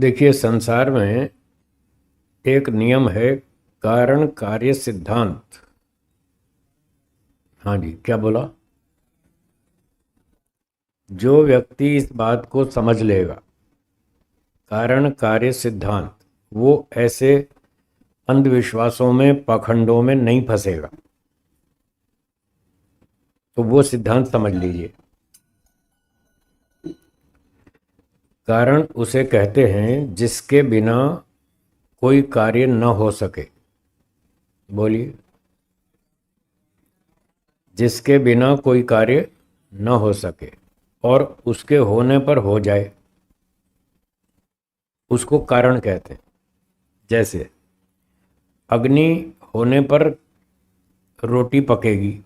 देखिए, संसार में एक नियम है, कारण कार्य सिद्धांत। हाँ जी, क्या बोला? जो व्यक्ति इस बात को समझ लेगा, कारण कार्य सिद्धांत, वो ऐसे अंधविश्वासों में, पाखंडों में नहीं फंसेगा। तो वो सिद्धांत समझ लीजिए। कारण उसे कहते हैं जिसके बिना कोई कार्य न हो सके। बोलिए। जिसके बिना कोई कार्य न हो सके और उसके होने पर हो जाए, उसको कारण कहते हैं। जैसे अग्नि होने पर रोटी पकेगी,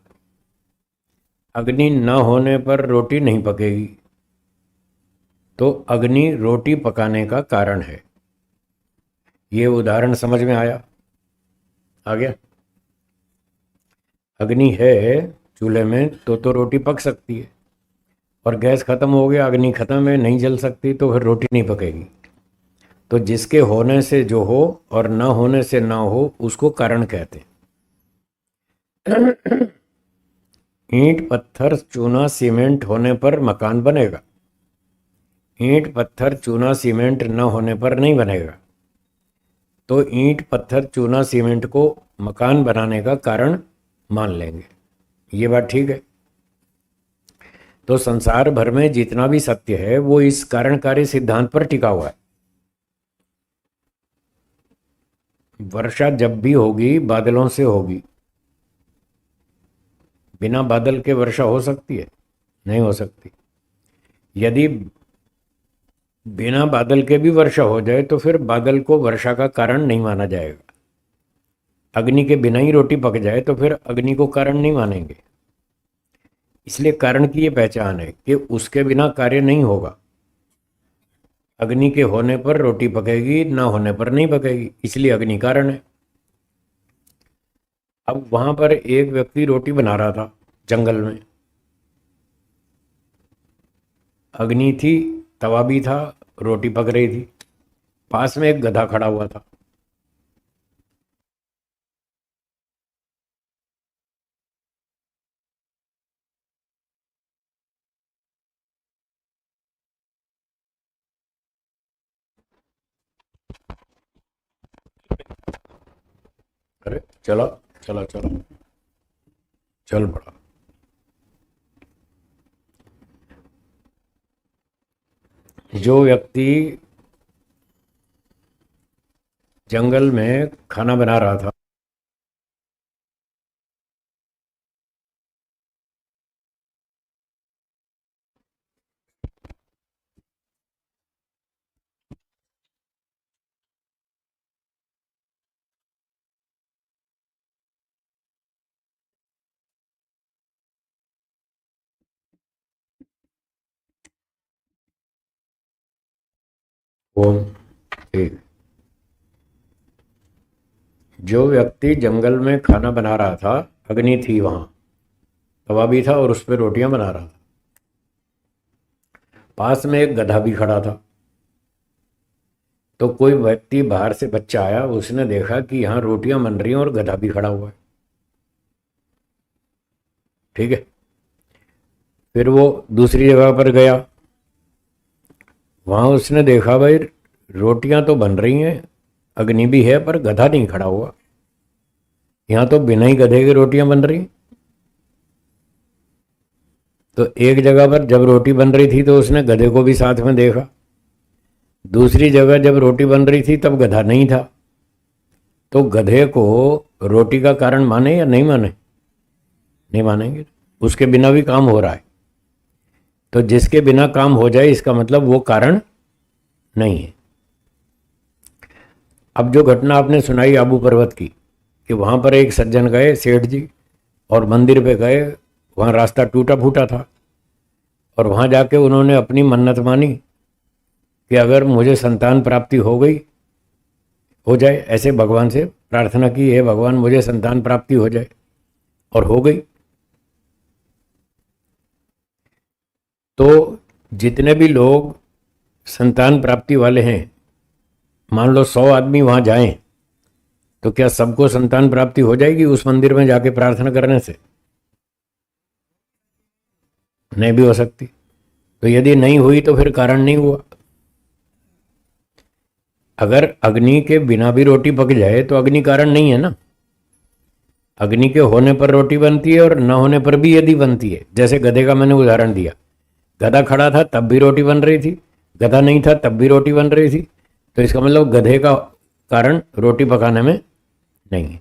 अग्नि न होने पर रोटी नहीं पकेगी। तो अग्नि रोटी पकाने का कारण है। ये उदाहरण समझ में आया? आ गया? अग्नि है चूल्हे में तो रोटी पक सकती है, और गैस खत्म हो गया, अग्नि खत्म है, नहीं जल सकती, तो फिर रोटी नहीं पकेगी। तो जिसके होने से जो हो और न होने से ना हो, उसको कारण कहते हैं। ईंट पत्थर चूना सीमेंट होने पर मकान बनेगा, ईंट पत्थर चूना सीमेंट न होने पर नहीं बनेगा। तो ईंट पत्थर चूना सीमेंट को मकान बनाने का कारण मान लेंगे। ये बात ठीक है? तो संसार भर में जितना भी सत्य है वो इस कारण कार्य सिद्धांत पर टिका हुआ है। वर्षा जब भी होगी बादलों से होगी। बिना बादल के वर्षा हो सकती है? नहीं हो सकती। यदि बिना बादल के भी वर्षा हो जाए तो फिर बादल को वर्षा का कारण नहीं माना जाएगा। अग्नि के बिना ही रोटी पक जाए तो फिर अग्नि को कारण नहीं मानेंगे। इसलिए कारण की ये पहचान है कि उसके बिना कार्य नहीं होगा। अग्नि के होने पर रोटी पकेगी, ना होने पर नहीं पकेगी, इसलिए अग्नि कारण है। अब वहां पर एक व्यक्ति रोटी बना रहा था जंगल में। अग्नि थी, तवा भी था, रोटी पक रही थी। पास में एक गधा खड़ा हुआ था। अरे चला चला चला, चल पड़ा। जो व्यक्ति जंगल में खाना बना रहा था, वो ठीक, जो व्यक्ति जंगल में खाना बना रहा था, अग्नि थी वहां, तवा भी था और उस पर रोटियां बना रहा था। पास में एक गधा भी खड़ा था। तो कोई व्यक्ति बाहर से बच्चा आया, उसने देखा कि यहाँ रोटियां बन रही हैं और गधा भी खड़ा हुआ है। ठीक है। फिर वो दूसरी जगह पर गया, वहां उसने देखा भाई रोटियां तो बन रही हैं, अग्नि भी है, पर गधा नहीं खड़ा हुआ। यहाँ तो बिना ही गधे के रोटियां बन रही। तो एक जगह पर जब रोटी बन रही थी तो उसने गधे को भी साथ में देखा। दूसरी जगह जब रोटी बन रही थी तब गधा नहीं था। तो गधे को रोटी का कारण माने या नहीं माने? नहीं मानेंगे। उसके बिना भी काम हो रहा है। तो जिसके बिना काम हो जाए इसका मतलब वो कारण नहीं है। अब जो घटना आपने सुनाई आबू पर्वत की, कि वहां पर एक सज्जन गए, सेठ जी, और मंदिर पे गए, वहां रास्ता टूटा फूटा था, और वहां जाके उन्होंने अपनी मन्नत मानी कि अगर मुझे संतान प्राप्ति हो गई, हो जाए, ऐसे भगवान से प्रार्थना की, है भगवान मुझे संतान प्राप्ति हो जाए, और हो गई। तो जितने भी लोग संतान प्राप्ति वाले हैं मान लो 100 आदमी वहां जाएं तो क्या सबको संतान प्राप्ति हो जाएगी उस मंदिर में जाके प्रार्थना करने से? नहीं भी हो सकती। तो यदि नहीं हुई तो फिर कारण नहीं हुआ। अगर अग्नि के बिना भी रोटी पक जाए तो अग्नि कारण नहीं है ना। अग्नि के होने पर रोटी बनती है और न होने पर भी यदि बनती है। जैसे गधे का मैंने उदाहरण दिया, गधा खड़ा था तब भी रोटी बन रही थी, गधा नहीं था तब भी रोटी बन रही थी। तो इसका मतलब गधे का कारण रोटी पकाने में नहीं है।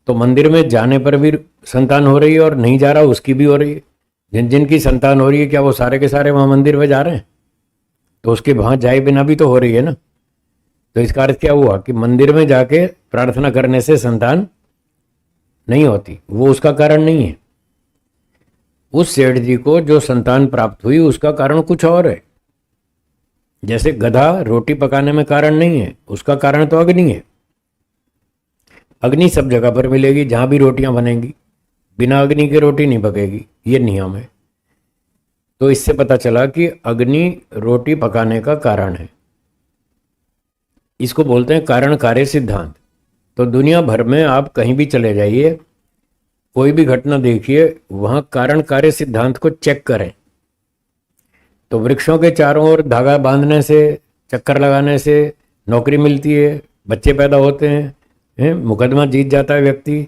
तो मंदिर में जाने पर भी संतान हो रही है और नहीं जा रहा उसकी भी हो रही है। जिन जिनकी संतान हो रही है क्या वो सारे के सारे वहां मंदिर में जा रहे हैं? तो उसके वहां जाए बिना भी तो हो रही है ना। तो इसका अर्थ क्या हुआ कि मंदिर में जाके प्रार्थना करने से संतान नहीं होती, वो उसका कारण नहीं है। उस सेठ जी को जो संतान प्राप्त हुई उसका कारण कुछ और है। जैसे गधा रोटी पकाने में कारण नहीं है, उसका कारण तो अग्नि है। अग्नि सब जगह पर मिलेगी जहां भी रोटियां बनेंगी, बिना अग्नि के रोटी नहीं पकेगी, ये नियम है। तो इससे पता चला कि अग्नि रोटी पकाने का कारण है। इसको बोलते हैं कारण कार्य सिद्धांत। तो दुनिया भर में आप कहीं भी चले जाइए, कोई भी घटना देखिए, वहां कारण कार्य सिद्धांत को चेक करें। तो वृक्षों के चारों ओर धागा बांधने से, चक्कर लगाने से नौकरी मिलती है, बच्चे पैदा होते हैं, मुकदमा जीत जाता है व्यक्ति।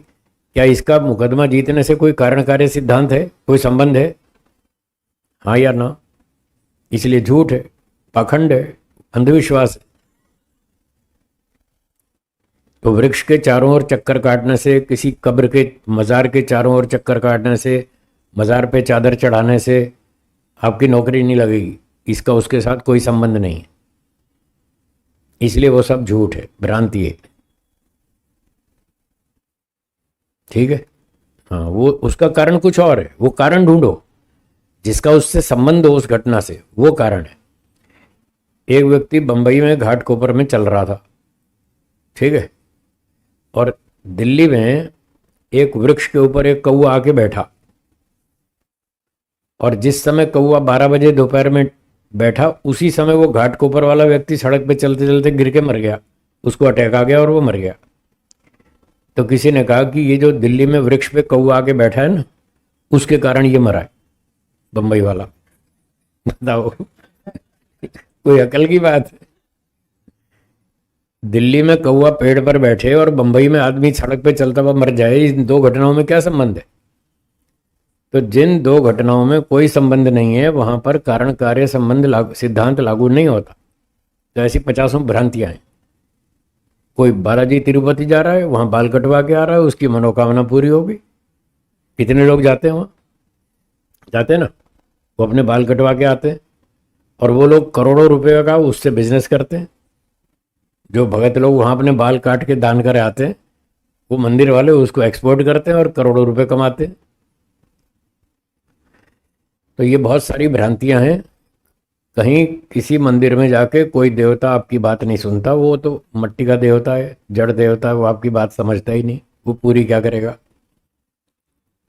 क्या इसका मुकदमा जीतने से कोई कारण कार्य सिद्धांत है, कोई संबंध है? हाँ या ना? इसलिए झूठ है, पाखंड है, अंधविश्वास है। तो वृक्ष के चारों ओर चक्कर काटने से, किसी कब्र के मज़ार के चारों ओर चक्कर काटने से, मज़ार पे चादर चढ़ाने से आपकी नौकरी नहीं लगेगी, इसका उसके साथ कोई संबंध नहीं है। इसलिए वो सब झूठ है, भ्रांति है। ठीक है? हाँ, वो उसका कारण कुछ और है। वो कारण ढूंढो जिसका उससे संबंध हो, उस घटना से, वो कारण है। एक व्यक्ति बंबई में घाटकोपर में चल रहा था, ठीक है, और दिल्ली में एक वृक्ष के ऊपर एक कौवा आके बैठा, और जिस समय कौवा 12 बजे दोपहर में बैठा, उसी समय वो घाटकोपर वाला व्यक्ति सड़क पे चलते चलते गिर के मर गया। उसको अटैक आ गया और वो मर गया। तो किसी ने कहा कि ये जो दिल्ली में वृक्ष पे कौवा आके बैठा है ना, उसके कारण ये मरा है बंबई वाला। बताओ, कोई अकल की बात है? दिल्ली में कौवा पेड़ पर बैठे और बंबई में आदमी सड़क पे चलता हुआ मर जाए, इन दो घटनाओं में क्या संबंध है? तो जिन दो घटनाओं में कोई संबंध नहीं है, वहां पर कारण कार्य संबंध सिद्धांत लागू नहीं होता। तो ऐसी 50 भ्रांतियां हैं। कोई बालाजी तिरुपति जा रहा है, वहां बाल कटवा के आ रहा है, उसकी मनोकामना पूरी होगी। कितने लोग जाते हैं वहां? जाते हैं ना, वो अपने बाल कटवा के आते हैं, और वो लोग करोड़ों रुपए का उससे बिजनेस करते हैं। जो भगत लोग वहां अपने बाल काट के दान कर आते हैं, वो मंदिर वाले उसको एक्सपोर्ट करते हैं और करोड़ों रुपए कमाते हैं। तो ये बहुत सारी भ्रांतियां हैं। कहीं किसी मंदिर में जाके कोई देवता आपकी बात नहीं सुनता, वो तो मट्टी का देवता है, जड़ देवता है, वो आपकी बात समझता ही नहीं, वो पूरी क्या करेगा?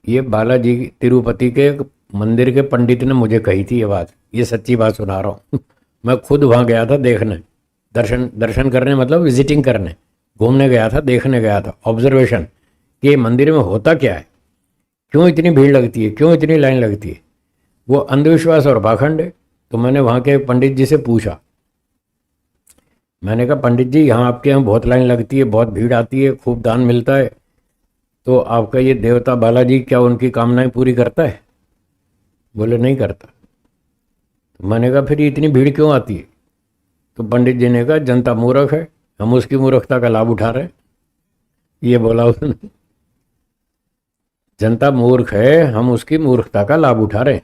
ये बालाजी तिरुपति के मंदिर के पंडित ने मुझे कही थी ये बात, ये सच्ची बात सुना रहा हूँ। मैं खुद वहाँ गया था देखने, दर्शन करने, मतलब विजिटिंग करने, घूमने गया था, देखने गया था, ऑब्जर्वेशन कि ये मंदिर में होता क्या है, क्यों इतनी भीड़ लगती है, क्यों इतनी लाइन लगती है। वो अंधविश्वास और पाखंड है। तो मैंने वहाँ के पंडित जी से पूछा, मैंने कहा पंडित जी, यहाँ आपके यहाँ बहुत लाइन लगती है, बहुत भीड़ आती है, खूब दान मिलता है, तो आपका ये देवता बालाजी क्या उनकी कामनाएं पूरी करता है? बोले नहीं करता। तो मैंने कहा फिर इतनी भीड़ क्यों आती है? तो पंडित जी ने कहा जनता मूर्ख है, हम उसकी मूर्खता का लाभ उठा रहे हैं। ये बोला उसने, जनता मूर्ख है, हम उसकी मूर्खता का लाभ उठा रहे हैं।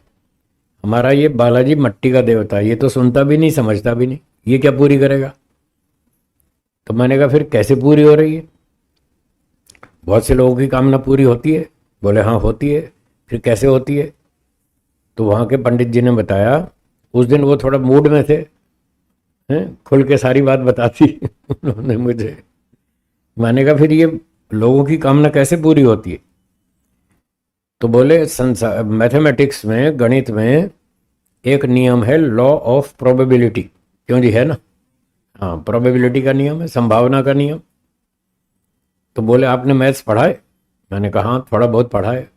हमारा ये बालाजी मट्टी का देवता है, ये तो सुनता भी नहीं, समझता भी नहीं, ये क्या पूरी करेगा? तो मैंने कहा फिर कैसे पूरी हो रही है? बहुत से लोगों की कामना पूरी होती है। बोले हाँ होती है। फिर कैसे होती है? तो वहाँ के पंडित जी ने बताया, उस दिन वो थोड़ा मूड में थे, हैं, खुल के सारी बात बताती उन्होंने मुझे। मैंने कहा फिर ये लोगों की कामना कैसे पूरी होती है? तो बोले मैथमेटिक्स में, गणित में एक नियम है, लॉ ऑफ प्रोबेबिलिटी। क्यों जी, है ना? हाँ, प्रोबेबिलिटी का नियम है, संभावना का नियम। तो बोले आपने मैथ्स पढ़ा है? मैंने कहा हाँ, थोड़ा बहुत पढ़ा है।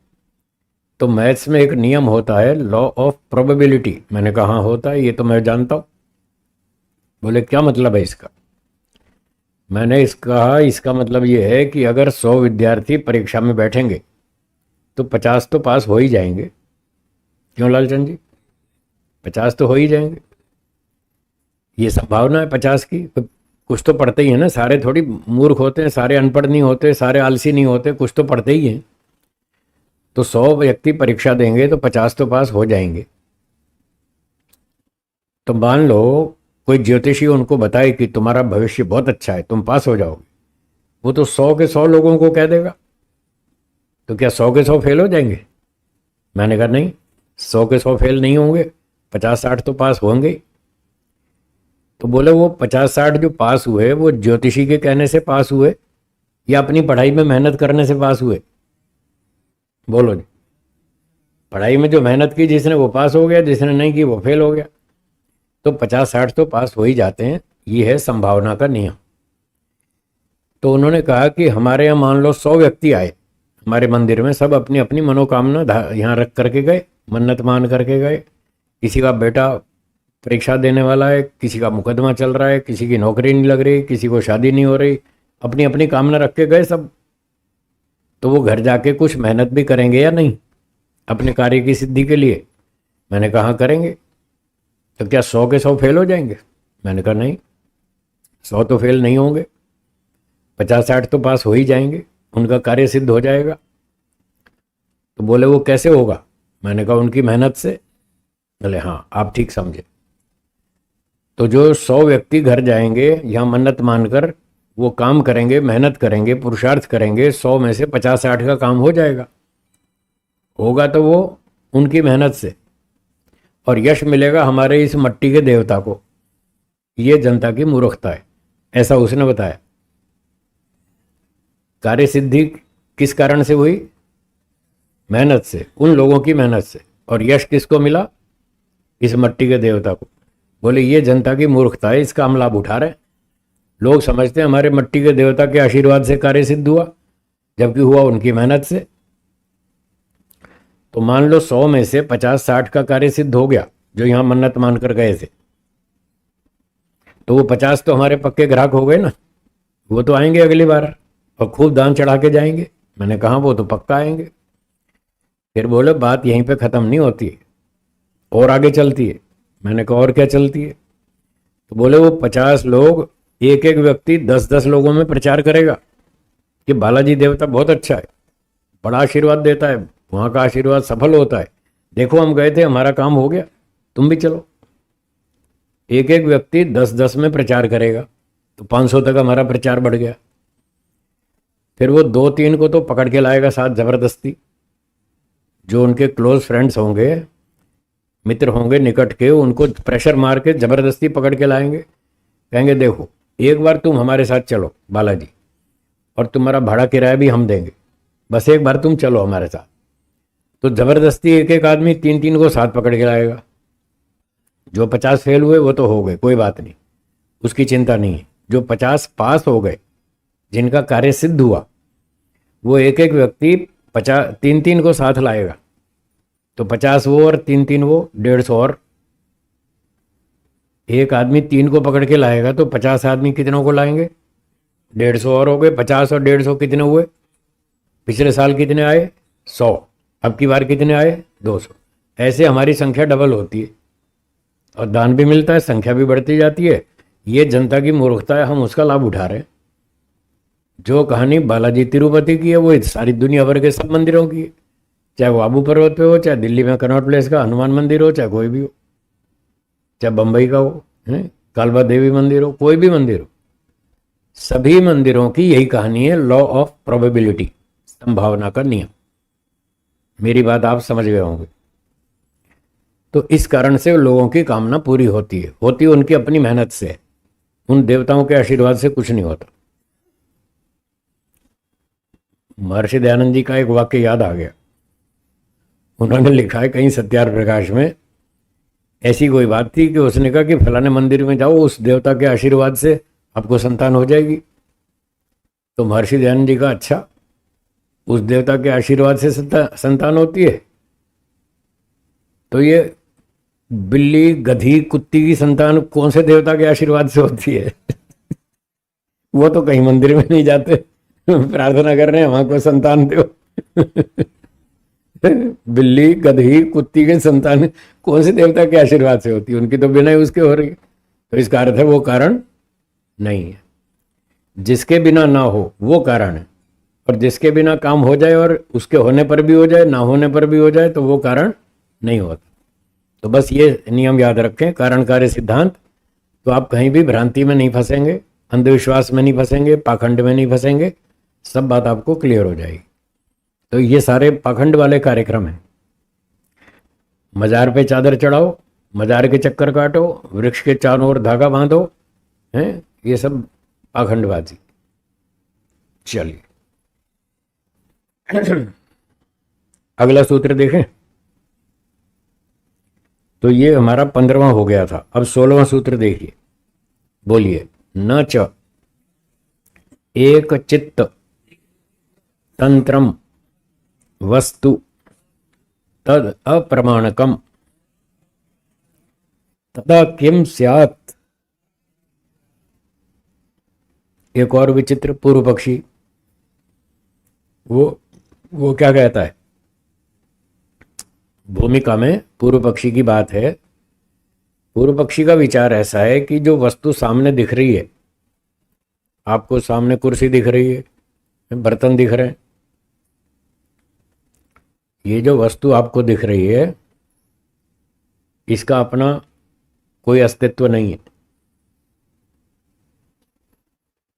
तो मैथ्स में एक नियम होता है, लॉ ऑफ प्रोबेबिलिटी। मैंने कहा हाँ होता है, ये तो मैं जानता हूँ। बोले क्या मतलब है इसका? मैंने इसका मतलब ये है कि अगर 100 विद्यार्थी परीक्षा में बैठेंगे तो 50 तो पास हो ही जाएंगे। क्यों लालचंद जी? 50 तो हो ही जाएंगे, ये संभावना है 50 की। तो कुछ तो पढ़ते ही है ना, सारे थोड़ी मूर्ख होते हैं, सारे अनपढ़ नहीं होते, सारे आलसी नहीं होते, कुछ तो पढ़ते ही हैं। तो 100 व्यक्ति परीक्षा देंगे तो 50 तो पास हो जाएंगे। तो मान लो कोई ज्योतिषी उनको बताए कि तुम्हारा भविष्य बहुत अच्छा है, तुम पास हो जाओगे, वो तो 100 के 100 लोगों को कह देगा। तो क्या 100 के 100 फेल हो जाएंगे? मैंने कहा नहीं, 100 के 100 फेल नहीं होंगे, 50-60 तो पास होंगे ही। तो बोले वो 50-60 जो पास हुए वो ज्योतिषी के कहने से पास हुए या अपनी पढ़ाई में मेहनत करने से पास हुए? बोलो जी। पढ़ाई में जो मेहनत की जिसने वो पास हो गया, जिसने नहीं की वो फेल हो गया। तो 50-60 तो पास हो ही जाते हैं, ये है संभावना का नियम। तो उन्होंने कहा कि हमारे यहाँ मान लो 100 व्यक्ति आए हमारे मंदिर में, सब अपनी अपनी मनोकामना यहाँ रख करके गए, मन्नत मान करके गए। किसी का बेटा परीक्षा देने वाला है, किसी का मुकदमा चल रहा है, किसी की नौकरी नहीं लग रही, किसी को शादी नहीं हो रही, अपनी अपनी कामना रख के गए सब। तो वो घर जाके कुछ मेहनत भी करेंगे या नहीं अपने कार्य की सिद्धि के लिए? मैंने कहा करेंगे। तो क्या 100 के 100 फेल हो जाएंगे? मैंने कहा नहीं, 100 तो फेल नहीं होंगे, 50-60 तो पास हो ही जाएंगे, उनका कार्य सिद्ध हो जाएगा। तो बोले वो कैसे होगा? मैंने कहा उनकी मेहनत से। बोले हाँ, आप ठीक समझे। तो जो 100 व्यक्ति घर जाएंगे यहाँ मन्नत मानकर, वो काम करेंगे, मेहनत करेंगे, पुरुषार्थ करेंगे, 100 में से 50-60 का काम हो जाएगा। होगा तो वो उनकी मेहनत से, और यश मिलेगा हमारे इस मट्टी के देवता को। ये जनता की मूर्खता है, ऐसा उसने बताया। कार्य सिद्धि किस कारण से हुई? मेहनत से, उन लोगों की मेहनत से। और यश किसको मिला? इस मट्टी के देवता को। बोले ये जनता की मूर्खता है, इसका हम लाभ उठा रहे हैं। लोग समझते हैं हमारे मट्टी के देवता के आशीर्वाद से कार्य सिद्ध हुआ, जबकि हुआ उनकी मेहनत से। तो मान लो 100 में से 50-60 का कार्य सिद्ध हो गया जो यहां मन्नत मानकर गए थे, तो वो 50 तो हमारे पक्के ग्राहक हो गए ना, वो तो आएंगे अगली बार और खूब दान चढ़ा के जाएंगे। मैंने कहा वो तो पक्का आएंगे। फिर बोले बात यहीं पे ख़त्म नहीं होती है, और आगे चलती है। मैंने कहा और क्या चलती है? तो बोले वो 50 लोग, एक एक व्यक्ति 10-10 लोगों में प्रचार करेगा कि बालाजी देवता बहुत अच्छा है, बड़ा आशीर्वाद देता है, वहाँ का आशीर्वाद सफल होता है, देखो हम गए थे हमारा काम हो गया, तुम भी चलो। एक एक व्यक्ति 10-10 में प्रचार करेगा, तो 500 तक हमारा प्रचार बढ़ गया। फिर वो 2-3 को तो पकड़ के लाएगा साथ ज़बरदस्ती, जो उनके क्लोज फ्रेंड्स होंगे, मित्र होंगे निकट के, उनको प्रेशर मार के ज़बरदस्ती पकड़ के लाएंगे। कहेंगे देखो एक बार तुम हमारे साथ चलो बालाजी, और तुम्हारा भाड़ा किराया भी हम देंगे, बस एक बार तुम चलो हमारे साथ। तो ज़बरदस्ती एक एक आदमी 3-3 को साथ पकड़ के लाएगा। जो 50 फेल हुए वो तो हो गए, कोई बात नहीं, उसकी चिंता नहीं है। जो 50 पास हो गए, जिनका कार्य सिद्ध हुआ, वो एक एक व्यक्ति 3-3 को साथ लाएगा। तो 50 वो और 3-3 वो, 150 और। एक आदमी 3 को पकड़ के लाएगा तो 50 आदमी कितनों को लाएंगे? 150 और हो गए। 50 और 150 कितने हुए? पिछले साल कितने आए? 100। अब की बार कितने आए? 200। ऐसे हमारी संख्या डबल होती है और दान भी मिलता है, संख्या भी बढ़ती जाती है। ये जनता की मूर्खता है, हम उसका लाभ उठा रहे हैं। जो कहानी बालाजी तिरुपति की है वो सारी दुनिया भर के सब मंदिरों की है, चाहे वो आबू पर्वत पे हो, चाहे दिल्ली में कनॉट प्लेस का हनुमान मंदिर हो, चाहे कोई भी हो, चाहे बम्बई का हो, है कालबा देवी मंदिर हो, कोई भी मंदिर हो, सभी मंदिरों की यही कहानी है, लॉ ऑफ प्रोबेबिलिटी, संभावना का नियम। मेरी बात आप समझ गए होंगे। तो इस कारण से लोगों की कामना पूरी होती है, उनकी अपनी मेहनत से, उन देवताओं के आशीर्वाद से कुछ नहीं होता। महर्षि दयानंद जी का एक वाक्य याद आ गया। उन्होंने लिखा है कहीं सत्यार्थ प्रकाश में ऐसी कोई बात थी कि उसने कहा कि फलाने मंदिर में जाओ, उस देवता के आशीर्वाद से आपको संतान हो जाएगी। तो महर्षि दयानंद जी का अच्छा, उस देवता के आशीर्वाद से संतान होती है? तो ये बिल्ली गधी कुत्ती की संतान कौन से देवता के आशीर्वाद से होती है? वो तो कहीं मंदिर में नहीं जाते प्रार्थना कर रहे हैं वहां को संतान दो बिल्ली गधी कुत्ती के संतान कौन से देवता के आशीर्वाद से होती है? उनकी तो बिना ही उसके हो रही है। तो इसका अर्थ है वो कारण नहीं है। जिसके बिना ना हो वो कारण है, और जिसके बिना काम हो जाए और उसके होने पर भी हो जाए, ना होने पर भी हो जाए, तो वो कारण नहीं होता। तो बस ये नियम याद रखें, कारण कार्य सिद्धांत। तो आप कहीं भी भ्रांति में नहीं फंसेंगे, अंधविश्वास में नहीं फंसेंगे, पाखंड में नहीं फंसेंगे, सब बात आपको क्लियर हो जाएगी। तो ये सारे पाखंड वाले कार्यक्रम हैं। मजार पे चादर चढ़ाओ, मजार के चक्कर काटो, वृक्ष के चारों ओर धागा बांधो, हैं, ये सब पाखंडबाजी। चलिए अगला सूत्र देखें। तो ये हमारा 15वां हो गया था। अब 16वां सूत्र देखिए, बोलिए। न च एक चित्त तंत्रम वस्तु तद अप्रमाणकम तदा किम स्यात्। एक और विचित्र पूर्व पक्षी, वो क्या कहता है? भूमिका में पूर्व पक्षी की बात है। पूर्व पक्षी का विचार ऐसा है कि जो वस्तु सामने दिख रही है, आपको सामने कुर्सी दिख रही है, बर्तन दिख रहे हैं, ये जो वस्तु आपको दिख रही है इसका अपना कोई अस्तित्व नहीं है।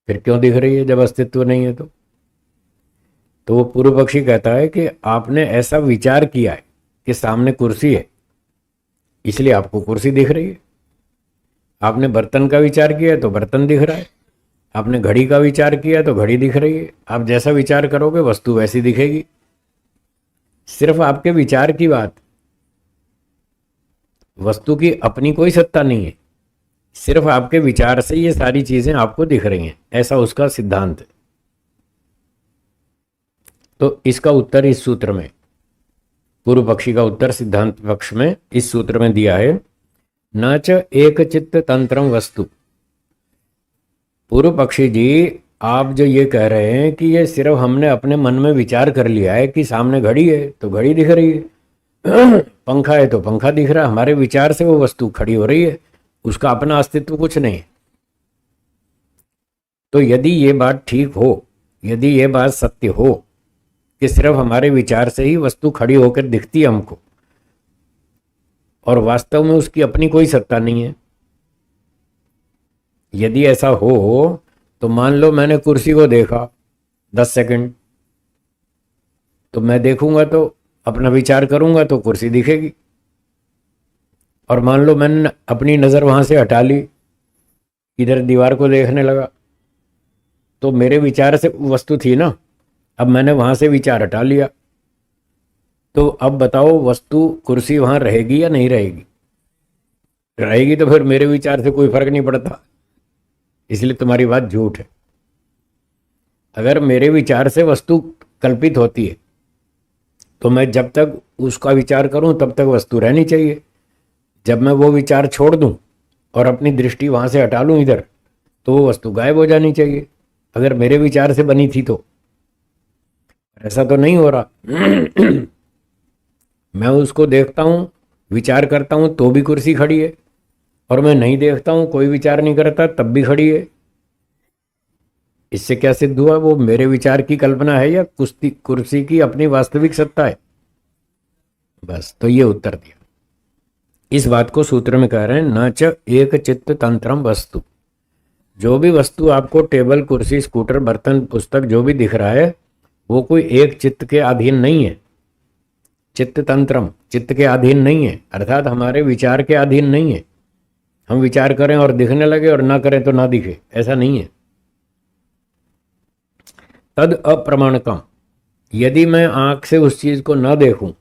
फिर क्यों दिख रही है जब अस्तित्व नहीं है? तो वो पूर्व पक्षी कहता है कि आपने ऐसा विचार किया है कि सामने कुर्सी है, इसलिए आपको कुर्सी दिख रही है। आपने बर्तन का विचार किया है तो बर्तन दिख रहा है। आपने घड़ी का विचार किया तो घड़ी दिख रही है। आप जैसा विचार करोगे वस्तु वैसी दिखेगी। सिर्फ आपके विचार की बात, वस्तु की अपनी कोई सत्ता नहीं है, सिर्फ आपके विचार से ये सारी चीजें आपको दिख रही हैं, ऐसा उसका सिद्धांत है। तो इसका उत्तर इस सूत्र में, पूर्व पक्षी का उत्तर सिद्धांत पक्ष में इस सूत्र में दिया है। न च एक चित्त तंत्रम वस्तु। पूर्व पक्षी जी, आप जो ये कह रहे हैं कि ये सिर्फ हमने अपने मन में विचार कर लिया है कि सामने घड़ी है तो घड़ी दिख रही है, पंखा है तो पंखा दिख रहा है, हमारे विचार से वो वस्तु खड़ी हो रही है, उसका अपना अस्तित्व कुछ नहीं। तो यदि ये बात ठीक हो, यदि ये बात सत्य हो कि सिर्फ हमारे विचार से ही वस्तु खड़ी होकर दिखती है हमको, और वास्तव में उसकी अपनी कोई सत्ता नहीं है, यदि ऐसा हो तो मान लो मैंने कुर्सी को देखा 10 सेकंड, तो मैं देखूंगा तो अपना विचार करूंगा तो कुर्सी दिखेगी। और मान लो मैंने अपनी नज़र वहां से हटा ली, इधर दीवार को देखने लगा, तो मेरे विचार से वस्तु थी ना, अब मैंने वहां से विचार हटा लिया, तो अब बताओ वस्तु कुर्सी वहां रहेगी या नहीं रहेगी? रहेगी तो फिर मेरे विचार से कोई फर्क नहीं पड़ता, इसलिए तुम्हारी बात झूठ है। अगर मेरे विचार से वस्तु कल्पित होती है तो मैं जब तक उसका विचार करूं तब तक वस्तु रहनी चाहिए। जब मैं वो विचार छोड़ दूं और अपनी दृष्टि वहां से हटा लूं इधर, तो वो वस्तु गायब हो जानी चाहिए, अगर मेरे विचार से बनी थी तो। ऐसा तो नहीं हो रहा मैं उसको देखता हूं, विचार करता हूं तो भी कुर्सी खड़ी है, और मैं नहीं देखता हूं, कोई विचार नहीं करता तब भी खड़ी है। इससे क्या सिद्ध हुआ? वो मेरे विचार की कल्पना है या कुर्सी की अपनी वास्तविक सत्ता है? बस, तो ये उत्तर दिया। इस बात को सूत्र में कह रहे हैं, न च एक चित्त तंत्रम वस्तु। जो भी वस्तु आपको टेबल, कुर्सी, स्कूटर, बर्तन, पुस्तक जो भी दिख रहा है, वो कोई एक चित्त के अधीन नहीं है। चित्त तंत्रम, चित्त के अधीन नहीं है, अर्थात हमारे विचार के अधीन नहीं है। हम विचार करें और दिखने लगे और ना करें तो ना दिखे, ऐसा नहीं है। तद अप्रमाणकम, यदि मैं आंख से उस चीज को न देखूं,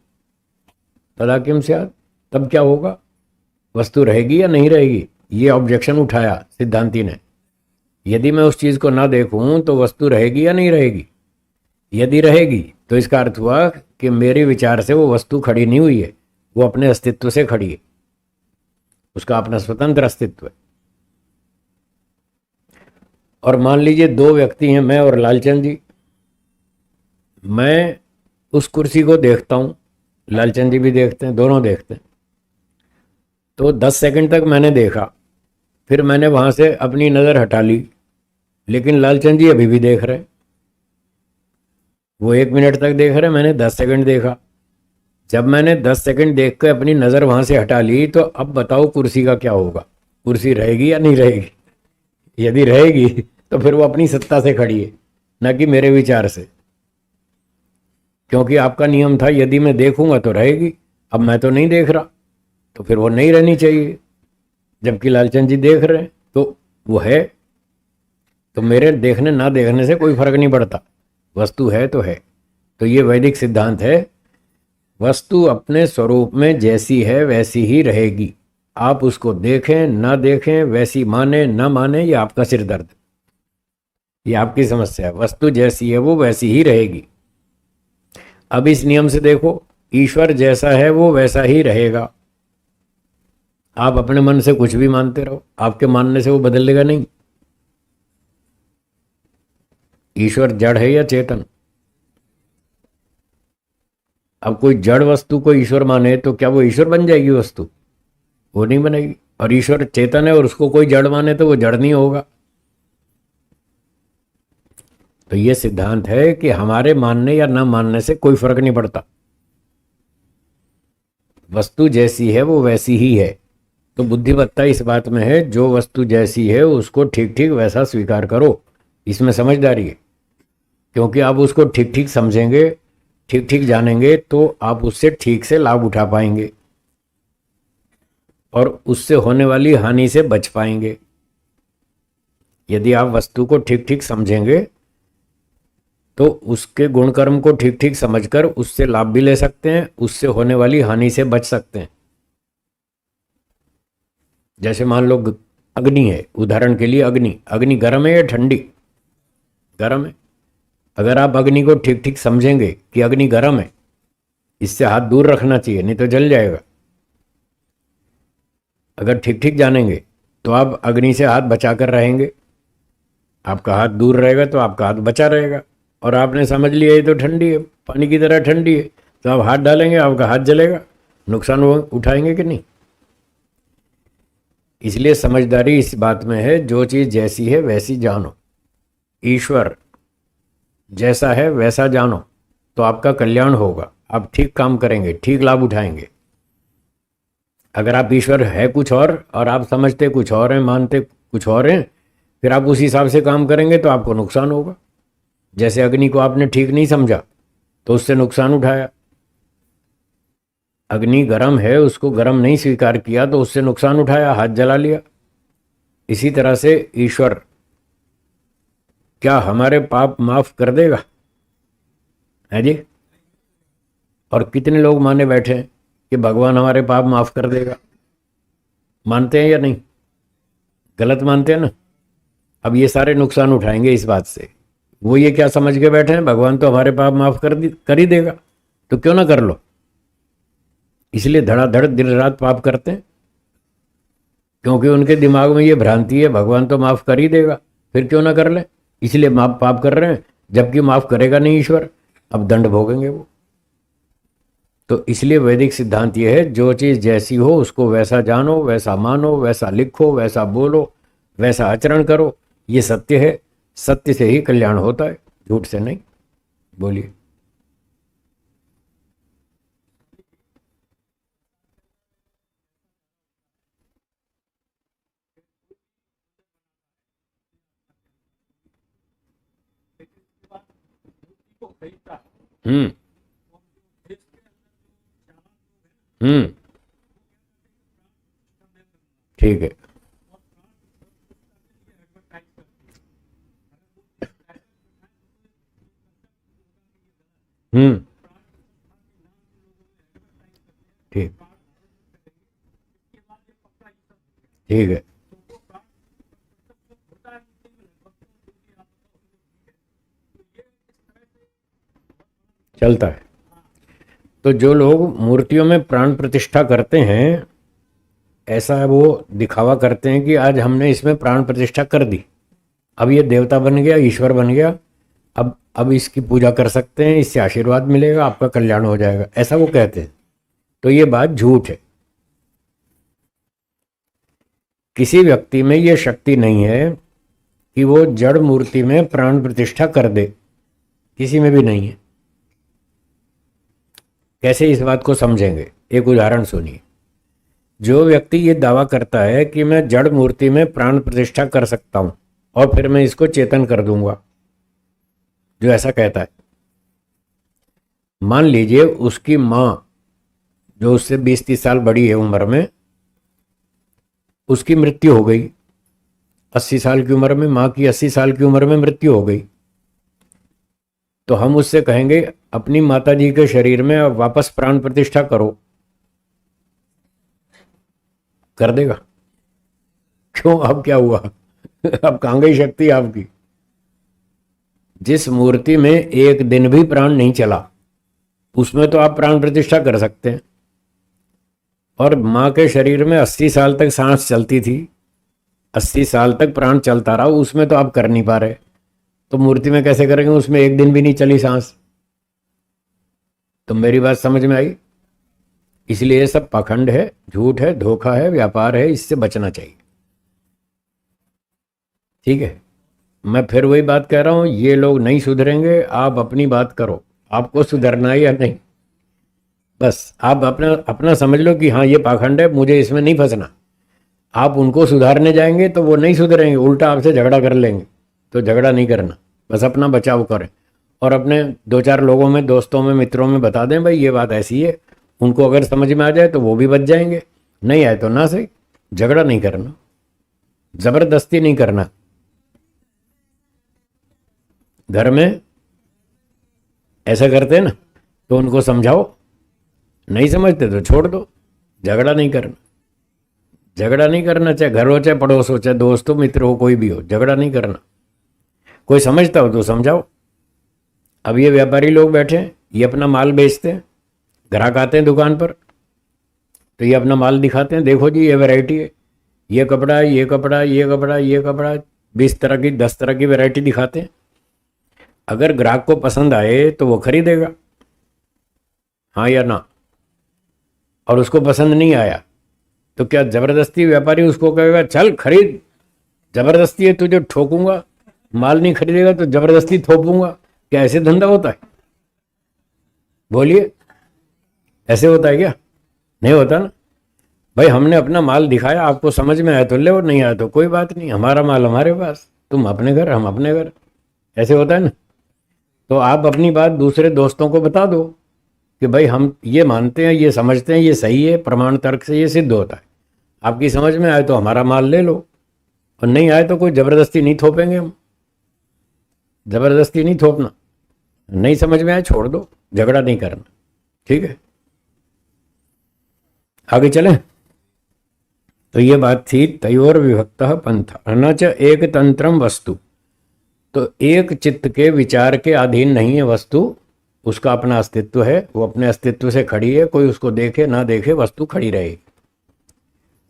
तदा किम स्यात्, तब क्या होगा? वस्तु रहेगी या नहीं रहेगी, ये ऑब्जेक्शन उठाया सिद्धांती ने। यदि मैं उस चीज को ना देखूं तो वस्तु रहेगी या नहीं रहेगी? यदि रहेगी तो इसका अर्थ हुआ कि मेरे विचार से वो वस्तु खड़ी नहीं हुई है, वो अपने अस्तित्व से खड़ी है, उसका अपना स्वतंत्र अस्तित्व है। और मान लीजिए दो व्यक्ति हैं, मैं और लालचंद जी। मैं उस कुर्सी को देखता हूं, लालचंद जी भी देखते हैं, दोनों देखते हैं। तो 10 सेकंड तक मैंने देखा, फिर मैंने वहां से अपनी नजर हटा ली, लेकिन लालचंद जी अभी भी देख रहे हैं। वो 1 मिनट तक देख रहे हैं, मैंने 10 सेकंड देखा। जब मैंने 10 सेकंड देख कर अपनी नजर वहां से हटा ली, तो अब बताओ कुर्सी का क्या होगा? कुर्सी रहेगी या नहीं रहेगी? यदि रहेगी तो फिर वो अपनी सत्ता से खड़ी है, न कि मेरे विचार से। क्योंकि आपका नियम था यदि मैं देखूंगा तो रहेगी, अब मैं तो नहीं देख रहा, तो फिर वो नहीं रहनी चाहिए। जबकि लालचंद जी देख रहे हैं तो वो है। तो मेरे देखने ना देखने से कोई फर्क नहीं पड़ता, वस्तु है तो है। तो ये वैदिक सिद्धांत है, वस्तु अपने स्वरूप में जैसी है वैसी ही रहेगी। आप उसको देखें ना देखें, वैसी माने ना माने, ये आपका सिर दर्द, ये आपकी समस्या है। वस्तु जैसी है वो वैसी ही रहेगी। अब इस नियम से देखो, ईश्वर जैसा है वो वैसा ही रहेगा। आप अपने मन से कुछ भी मानते रहो, आपके मानने से वो बदलेगा नहीं। ईश्वर जड़ है या चेतन? अब कोई जड़ वस्तु को ईश्वर माने तो क्या वो ईश्वर बन जाएगी वस्तु? वो नहीं बनेगी। और ईश्वर चेतन है और उसको कोई जड़ माने तो वो जड़ नहीं होगा। तो ये सिद्धांत है कि हमारे मानने या न मानने से कोई फर्क नहीं पड़ता, वस्तु जैसी है वो वैसी ही है। तो बुद्धिमत्ता इस बात में है, जो वस्तु जैसी है उसको ठीक ठीक वैसा स्वीकार करो, इसमें समझदारी है। क्योंकि आप उसको ठीक ठीक समझेंगे, ठीक ठीक जानेंगे, तो आप उससे ठीक से लाभ उठा पाएंगे और उससे होने वाली हानि से बच पाएंगे। यदि आप वस्तु को ठीक ठीक समझेंगे तो उसके गुण कर्म को ठीक ठीक समझकर उससे लाभ भी ले सकते हैं, उससे होने वाली हानि से बच सकते हैं। जैसे मान लो अग्नि है, उदाहरण के लिए अग्नि, अग्नि गर्म है या ठंडी? गर्म है। अगर आप अग्नि को ठीक ठीक समझेंगे कि अग्नि गर्म है, इससे हाथ दूर रखना चाहिए नहीं तो जल जाएगा, अगर ठीक ठीक जानेंगे तो आप अग्नि से हाथ बचा कर रहेंगे, आपका हाथ दूर रहेगा तो आपका हाथ बचा रहेगा। और आपने समझ लिया ये तो ठंडी है, पानी की तरह ठंडी है, तो आप हाथ डालेंगे आपका हाथ जलेगा, नुकसान वो उठाएंगे कि नहीं? इसलिए समझदारी इस बात में है, जो चीज़ जैसी है वैसी जानो। ईश्वर जैसा है वैसा जानो तो आपका कल्याण होगा, आप ठीक काम करेंगे, ठीक लाभ उठाएंगे। अगर आप ईश्वर है कुछ और आप समझते कुछ और हैं, मानते कुछ और हैं, फिर आप उस हिसाब से काम करेंगे तो आपको नुकसान होगा। जैसे अग्नि को आपने ठीक नहीं समझा तो उससे नुकसान उठाया। अग्नि गर्म है, उसको गर्म नहीं स्वीकार किया तो उससे नुकसान उठाया, हाथ जला लिया। इसी तरह से ईश्वर क्या हमारे पाप माफ कर देगा? है जी। और कितने लोग माने बैठे हैं कि भगवान हमारे पाप माफ कर देगा? मानते हैं या नहीं? गलत मानते हैं ना। अब ये सारे नुकसान उठाएंगे इस बात से। वो ये क्या समझ के बैठे हैं, भगवान तो हमारे पाप माफ कर ही देगा, तो क्यों ना कर लो। इसलिए धड़ाधड़ दिन रात पाप करते हैं, क्योंकि उनके दिमाग में ये भ्रांति है भगवान तो माफ कर ही देगा, फिर क्यों ना कर ले। इसलिए माफ पाप कर रहे हैं, जबकि माफ करेगा नहीं ईश्वर, अब दंड भोगेंगे वो। तो इसलिए वैदिक सिद्धांत ये है, जो चीज़ जैसी हो उसको वैसा जानो, वैसा मानो, वैसा लिखो, वैसा बोलो, वैसा आचरण करो। ये सत्य है, सत्य से ही कल्याण होता है, झूठ से नहीं। बोलिए। हम्म। हम्म। ठीक है। हम्म। ठीक। ठीक है। चलता है। तो जो लोग मूर्तियों में प्राण प्रतिष्ठा करते हैं, ऐसा वो दिखावा करते हैं कि आज हमने इसमें प्राण प्रतिष्ठा कर दी, अब ये देवता बन गया, ईश्वर बन गया, अब इसकी पूजा कर सकते हैं, इससे आशीर्वाद मिलेगा, आपका कल्याण हो जाएगा, ऐसा वो कहते हैं। तो ये बात झूठ है। किसी व्यक्ति में ये शक्ति नहीं है कि वो जड़ मूर्ति में प्राण प्रतिष्ठा कर दे, किसी में भी नहीं है। कैसे इस बात को समझेंगे, एक उदाहरण सुनिए। जो व्यक्ति ये दावा करता है कि मैं जड़ मूर्ति में प्राण प्रतिष्ठा कर सकता हूं और फिर मैं इसको चेतन कर दूंगा, जो ऐसा कहता है, मान लीजिए उसकी मां जो उससे 20-30 साल बड़ी है उम्र में, उसकी मृत्यु हो गई 80 साल की उम्र में, मां की 80 साल की उम्र में मृत्यु हो गई, तो हम उससे कहेंगे अपनी माता जी के शरीर में अब वापस प्राण प्रतिष्ठा करो, कर देगा? क्यों, अब क्या हुआ? अब कहां गई शक्ति आपकी? जिस मूर्ति में एक दिन भी प्राण नहीं चला उसमें तो आप प्राण प्रतिष्ठा कर सकते हैं। और मां के शरीर में 80 साल तक सांस चलती थी, 80 साल तक प्राण चलता रहा, उसमें तो आप कर नहीं पा रहे, तो मूर्ति में कैसे करेंगे? उसमें एक दिन भी नहीं चली सांस। तो मेरी बात समझ में आई? इसलिए ये सब पाखंड है, झूठ है, धोखा है, व्यापार है, इससे बचना चाहिए। ठीक है, मैं फिर वही बात कह रहा हूं, ये लोग नहीं सुधरेंगे, आप अपनी बात करो, आपको सुधरना है या नहीं, बस आप अपना अपना समझ लो कि हाँ ये पाखंड है, मुझे इसमें नहीं फंसना। आप उनको सुधारने जाएंगे तो वो नहीं सुधरेंगे, उल्टा आपसे झगड़ा कर लेंगे। तो झगड़ा नहीं करना, बस अपना बचाव करें और अपने 2-4 लोगों में, दोस्तों में, मित्रों में बता दें भाई ये बात ऐसी है, उनको अगर समझ में आ जाए तो वो भी बच जाएंगे, नहीं आए तो ना सही। झगड़ा नहीं करना, जबरदस्ती नहीं करना। घर में ऐसा करते हैं ना, तो उनको समझाओ, नहीं समझते तो छोड़ दो, झगड़ा नहीं करना। झगड़ा नहीं करना, चाहे घर हो, चाहे पड़ोस हो, चाहे दोस्त हो, मित्र हो, कोई भी हो, झगड़ा नहीं करना। कोई समझता हो तो समझाओ। अब ये व्यापारी लोग बैठे हैं, ये अपना माल बेचते हैं, ग्राहक आते हैं दुकान पर तो ये अपना माल दिखाते हैं, देखो जी ये वैरायटी है, ये कपड़ा है, ये कपड़ा है, ये कपड़ा है, ये कपड़ा है, 20 तरह की, 10 तरह की वैरायटी दिखाते हैं। अगर ग्राहक को पसंद आए तो वो खरीदेगा, हाँ या ना। और उसको पसंद नहीं आया तो क्या जबरदस्ती व्यापारी उसको कहेगा चल खरीद, जबरदस्ती है तुझे ठोकूंगा, माल नहीं खरीदेगा तो जबरदस्ती थोपूंगा? क्या ऐसे धंधा होता है? बोलिए, ऐसे होता है क्या? नहीं होता ना भाई। हमने अपना माल दिखाया, आपको समझ में आया तो ले, और नहीं आया तो कोई बात नहीं, हमारा माल हमारे पास, तुम अपने घर, हम अपने घर, ऐसे होता है ना। तो आप अपनी बात दूसरे दोस्तों को बता दो कि भाई हम ये मानते हैं, ये समझते हैं, ये सही है, प्रमाण तर्क से ये सिद्ध होता है, आपकी समझ में आए तो हमारा माल ले लो, और नहीं आए तो कोई जबरदस्ती नहीं थोपेंगे हम, जबरदस्ती नहीं थोपना। नहीं समझ में आए छोड़ दो, झगड़ा नहीं करना। ठीक है, आगे चलें। तो ये बात थी तयोर विभक्त पंथ न च एक तंत्रम वस्तु। तो एक चित्त के विचार के अधीन नहीं है वस्तु, उसका अपना अस्तित्व है, वो अपने अस्तित्व से खड़ी है, कोई उसको देखे ना देखे वस्तु खड़ी रहेगी।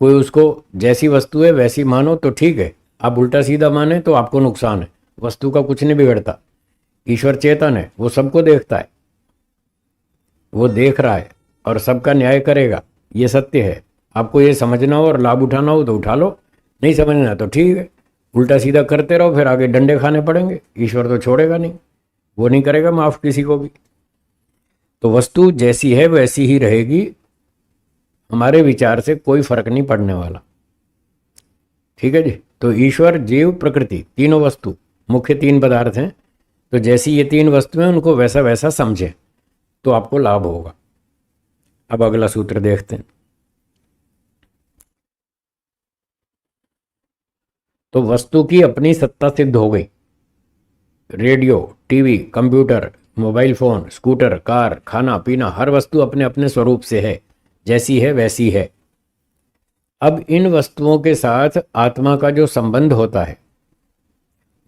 कोई उसको जैसी वस्तु है वैसी मानो तो ठीक है, आप उल्टा सीधा माने तो आपको नुकसान है। वस्तु का कुछ नहीं बिगड़ता, ईश्वर चेतन है, वो सबको देखता है, वो देख रहा है और सबका न्याय करेगा, ये सत्य है। आपको ये समझना हो और लाभ उठाना हो तो उठा लो, नहीं समझना तो ठीक है, उल्टा सीधा करते रहो, फिर आगे डंडे खाने पड़ेंगे। ईश्वर तो छोड़ेगा नहीं, वो नहीं करेगा माफ किसी को भी। तो वस्तु जैसी है वैसी ही रहेगी, हमारे विचार से कोई फर्क नहीं पड़ने वाला। ठीक है जी। तो ईश्वर, जीव, प्रकृति, तीनों वस्तु, मुख्य 3 पदार्थ हैं। तो जैसी ये 3 वस्तुएं, उनको वैसा वैसा समझें तो आपको लाभ होगा। अब अगला सूत्र देखते हैं। तो वस्तु की अपनी सत्ता सिद्ध हो गई। Radio, TV, computer, mobile phone, scooter, car, खाना पीना, हर वस्तु अपने अपने स्वरूप से है, जैसी है वैसी है। अब इन वस्तुओं के साथ आत्मा का जो संबंध होता है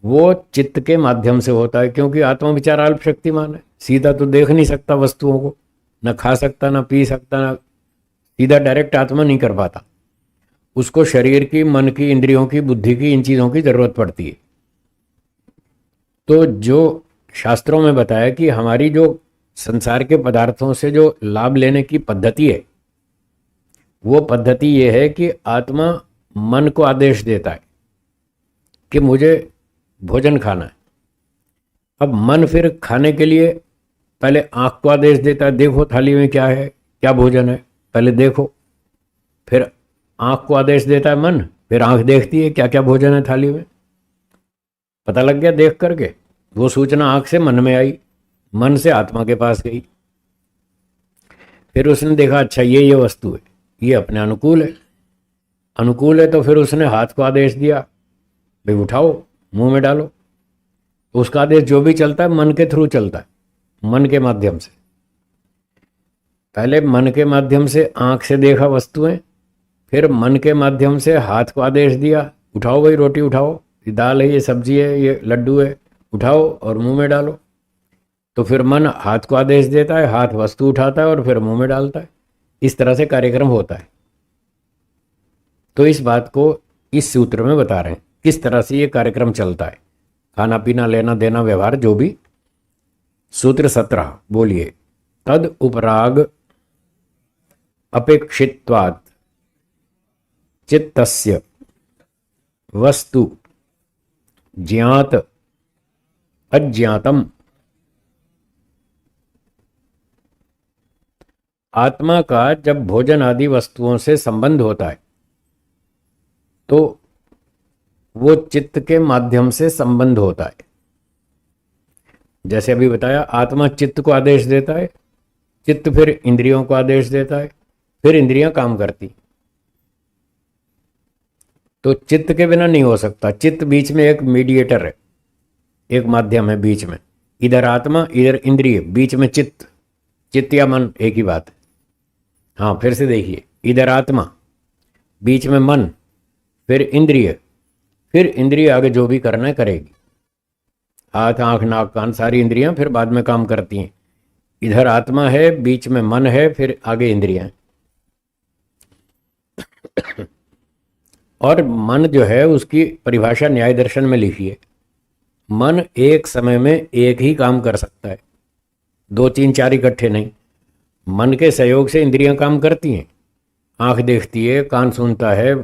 वो चित्त के माध्यम से होता है, क्योंकि आत्मा बेचारा अल्प शक्तिमान है, सीधा तो देख नहीं सकता वस्तुओं को, न खा सकता, न पी सकता, न सीधा डायरेक्ट आत्मा नहीं कर पाता। उसको शरीर की, मन की, इंद्रियों की, बुद्धि की, इन चीज़ों की जरूरत पड़ती है। तो जो शास्त्रों में बताया कि हमारी जो संसार के पदार्थों से जो लाभ लेने की पद्धति है, वो पद्धति ये है कि आत्मा मन को आदेश देता है कि मुझे भोजन खाना है। अब मन फिर खाने के लिए पहले आँख को आदेश देता है, देखो थाली में क्या है, क्या भोजन है, पहले देखो। फिर आँख को आदेश देता है मन, फिर आँख देखती है क्या क्या भोजन है थाली में, पता लग गया देख करके। वो सूचना आँख से मन में आई, मन से आत्मा के पास गई। फिर उसने देखा अच्छा ये वस्तु है, ये अपने अनुकूल है, अनुकूल है, तो फिर उसने हाथ को आदेश दिया भाई उठाओ मुंह में डालो। तो उसका आदेश जो भी चलता है मन के थ्रू चलता है, मन के माध्यम से। पहले मन के माध्यम से आँख से देखा वस्तुएं, फिर मन के माध्यम से हाथ को आदेश दिया उठाओ भाई रोटी उठाओ, ये दाल है, ये सब्जी है, ये लड्डू है, उठाओ और मुंह में डालो। तो फिर मन हाथ को आदेश देता है, हाथ वस्तु उठाता है और फिर मुंह में डालता है। इस तरह से कार्यक्रम होता है। तो इस बात को इस सूत्र में बता रहे हैं किस तरह से ये कार्यक्रम चलता है, खाना पीना, लेना देना, व्यवहार, जो भी। सूत्र 17 बोलिए। तद उपराग अपेक्षित्वात् चित्तस्य वस्तु ज्ञात अज्ञातम। आत्मा का जब भोजन आदि वस्तुओं से संबंध होता है तो वो चित्त के माध्यम से संबंध होता है। जैसे अभी बताया, आत्मा चित्त को आदेश देता है, चित्त फिर इंद्रियों को आदेश देता है, फिर इंद्रियां काम करती। तो चित्त के बिना नहीं हो सकता। चित्त बीच में एक मीडिएटर है, एक माध्यम है बीच में। इधर आत्मा, इधर इंद्रिय, बीच में चित्त। चित्त या मन एक ही बात है। हाँ, फिर से देखिए, इधर आत्मा, बीच में मन, फिर इंद्रिय, फिर इंद्रिय आगे जो भी करना है करेगी। हाथ, आंख, नाक, कान, सारी इंद्रियां फिर बाद में काम करती हैं। इधर आत्मा है, बीच में मन है, फिर आगे इंद्रियां। और मन जो है उसकी परिभाषा न्याय दर्शन में लिखी है। मन एक समय में एक ही काम कर सकता है, 2 3 4 इकट्ठे नहीं। मन के सहयोग से इंद्रियां काम करती हैं। आंख देखती है, कान सुनता है,